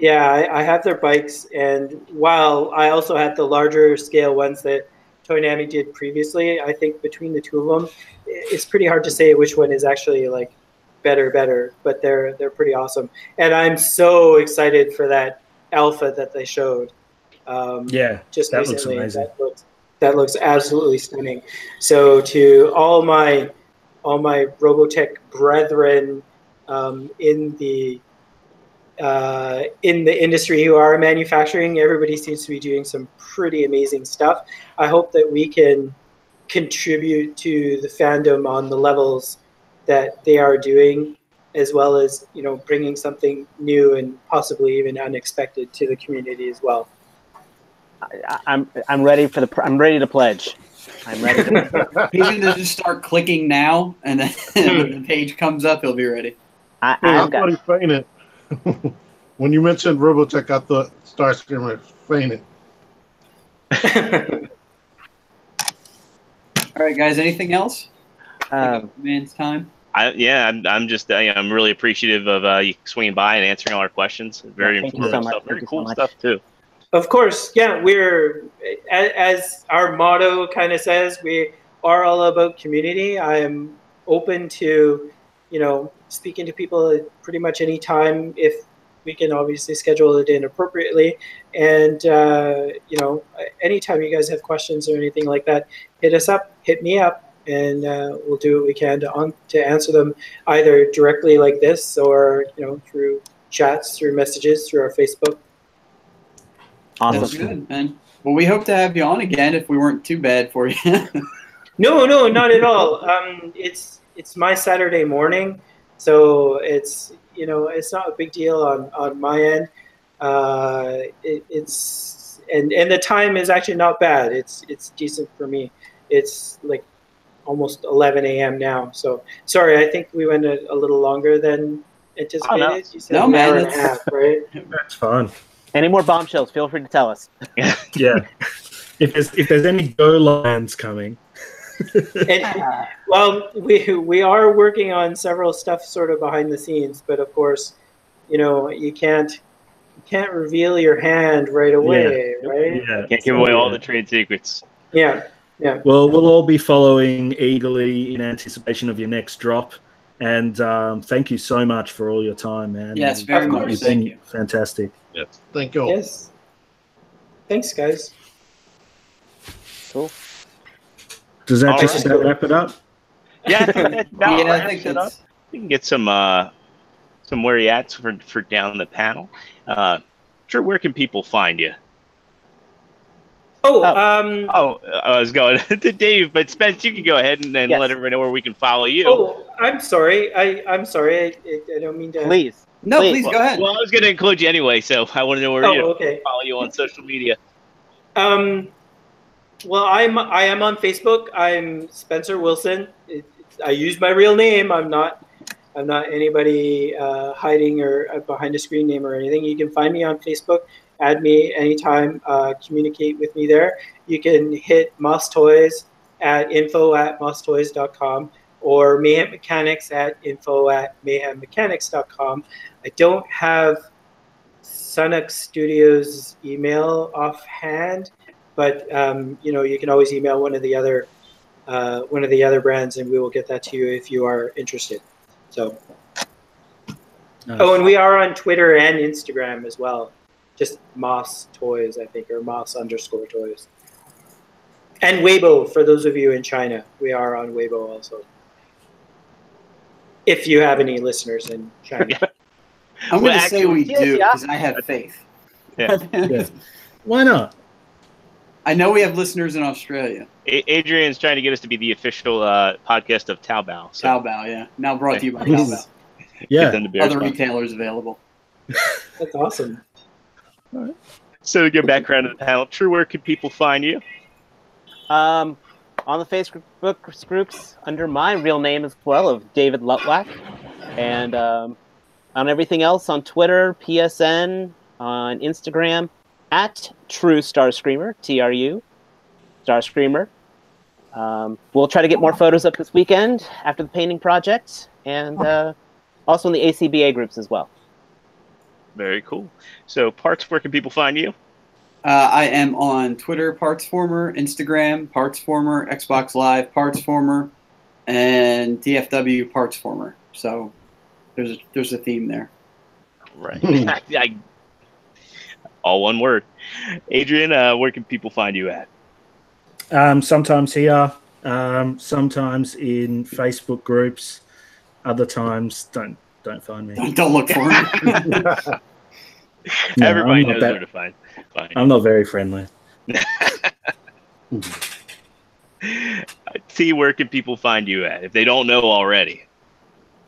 I have their bikes, and while I also have the larger scale ones that Toynami did previously, I think between the two of them, it's pretty hard to say which one is actually like better, but they're pretty awesome. And I'm so excited for that alpha that they showed. Just that recently. looks amazing. That looks absolutely stunning. So to all my Robotech brethren in the industry who are manufacturing, everybody seems to be doing some pretty amazing stuff. I hope that we can contribute to the fandom on the levels that they are doing, as well as bringing something new and possibly even unexpected to the community as well. I'm ready I'm ready to pledge. I'm ready. He's going to just start clicking now, and then when the page comes up, he'll be ready. I thought he fainted. When you mentioned Robotech, I thought Starscreamer fainted. All right, guys. Anything else? Man's time. I'm really appreciative of you swinging by and answering all our questions. Very thank you informative so much. stuff. Very Thank you cool so much. stuff too. Of course, yeah. We're, as our motto kind of says, we are all about community. I am open to, speaking to people at pretty much any time if we can obviously schedule it in appropriately. And anytime you guys have questions or anything like that, hit us up, hit me up. And we'll do what we can to answer them either directly like this or through chats, through messages, through our Facebook. Awesome. That's good, man. Well, we hope to have you on again if we weren't too bad for you. No, not at all. It's my Saturday morning, so it's not a big deal on my end. It's the time is actually not bad. It's decent for me. It's like almost 11 a.m. now. So sorry, I think we went a little longer than anticipated. Oh, no. You said an hour and a man, half, right? That's fine. Any more bombshells? Feel free to tell us. Yeah. If there's any Go Lions coming. Well, we are working on several stuff sort of behind the scenes, but of course, you can't reveal your hand right away, right? Yeah. Can't give away all the trade secrets. Yeah. Well, we'll all be following eagerly in anticipation of your next drop. And thank you so much for all your time, man. Yes, very much. You've Thank been you. fantastic. Yes. Thank you. Yes. Thanks, guys. Cool. Does that All just right. about wrap it up? Yeah, I think that's. we can get some where you at for down the panel. Sure, where can people find you? I was going to Dave, but Spence, you can go ahead and Yes. let everybody know where we can follow you. Oh, I'm sorry. I'm sorry. I don't mean to. Please. No, please well, go ahead. Well, I was going to include you anyway, so I want to know where okay. follow you on social media. Well, I am on Facebook. I'm Spencer Wilson. I use my real name. I'm not anybody hiding or behind a screen name or anything. You can find me on Facebook. Add me anytime. Communicate with me there. You can hit MAAS Toys at info@maastoys.com or Mayhem Mechanics at info@mayhemmechanics.com. I don't have Sunux Studios email offhand, but you can always email one of the other brands, and we will get that to you if you are interested. So, Nice. Oh, and we are on Twitter and Instagram as well. Just MAAS Toys, I think, or MAAS_Toys. And Weibo, for those of you in China. We are on Weibo also. If you have any listeners in China. I'm going to say we yes, do yeah. because I have faith. Yeah. Yeah. Why not? I know we have listeners in Australia. Adrian's trying to get us to be the official podcast of Taobao. So Taobao, yeah. Now brought to you by Taobao. get Yeah. them to bear Other sponsor. retailers available. That's awesome. So to get back around to the panel, True, where can people find you? On the Facebook groups under my real name as well of David Lutwack, and on everything else on Twitter, PSN, on Instagram at True Starscreamer, TRU Starscreamer. We'll try to get more photos up this weekend after the painting project, and also in the ACBA groups as well. Very cool. So, Parts, where can people find you? I am on Twitter, PartsFormer, Instagram, PartsFormer, Xbox Live, PartsFormer, and DFW PartsFormer. So there's a theme there. Right. All one word. Adrian, where can people find you at? Sometimes here, sometimes in Facebook groups. Other times, don't find me. Don't look for him. No, Everybody I'm not knows that- where to find. I'm not very friendly. T, where can people find you at if they don't know already?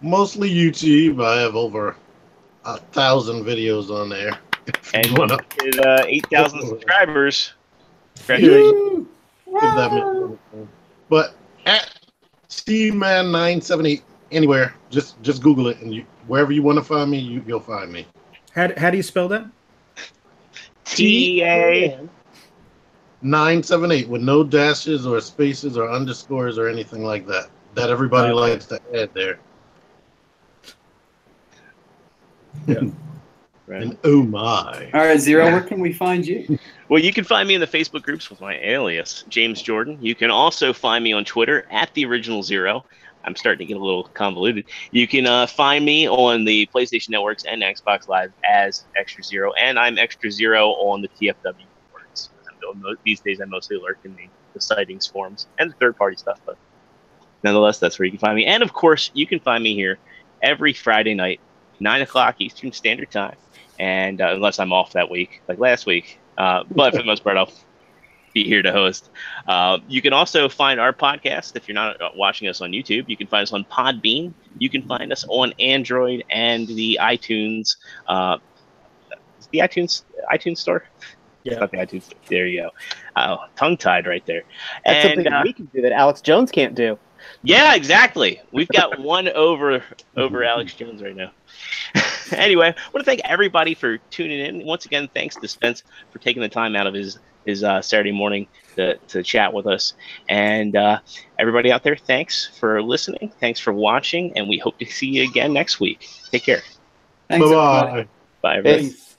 Mostly YouTube. I have over 1,000 videos on there. And You wanna- with 8,000 subscribers. Congratulations. if that makes sense. But at Steveman978, anywhere, just Google it, and wherever you want to find me, you'll find me. How do you spell that? TA. 978 with no dashes or spaces or underscores or anything like that. That everybody likes to add there. Yeah. Right. And oh my. All right, Zero, where can we find you? Well, you can find me in the Facebook groups with my alias, James Jordan. You can also find me on Twitter at the original Zero. I'm starting to get a little convoluted. You can find me on the PlayStation Networks and Xbox Live as Extra Zero, and I'm Extra Zero on the TFW boards. These days, I mostly lurk in the sightings forums and the third-party stuff, but nonetheless, that's where you can find me. And, of course, you can find me here every Friday night, 9 o'clock Eastern Standard Time, and unless I'm off that week, like last week. But for the most part, I'll be here to host. You can also find our podcast if you're not watching us on YouTube. You can find us on Podbean. You can find us on Android and the iTunes. The iTunes store. Yeah. It's not the iTunes store. There you go. Oh, tongue tied right there. That's and something we can do that Alex Jones can't do. yeah, exactly. We've got one over Alex Jones right now. Anyway, I want to thank everybody for tuning in. Once again, thanks to Spence for taking the time out of his Saturday morning to chat with us. And everybody out there, thanks for listening. Thanks for watching. And we hope to see you again next week. Take care. Thanks, Bye-bye. everybody. Bye, everybody. Peace.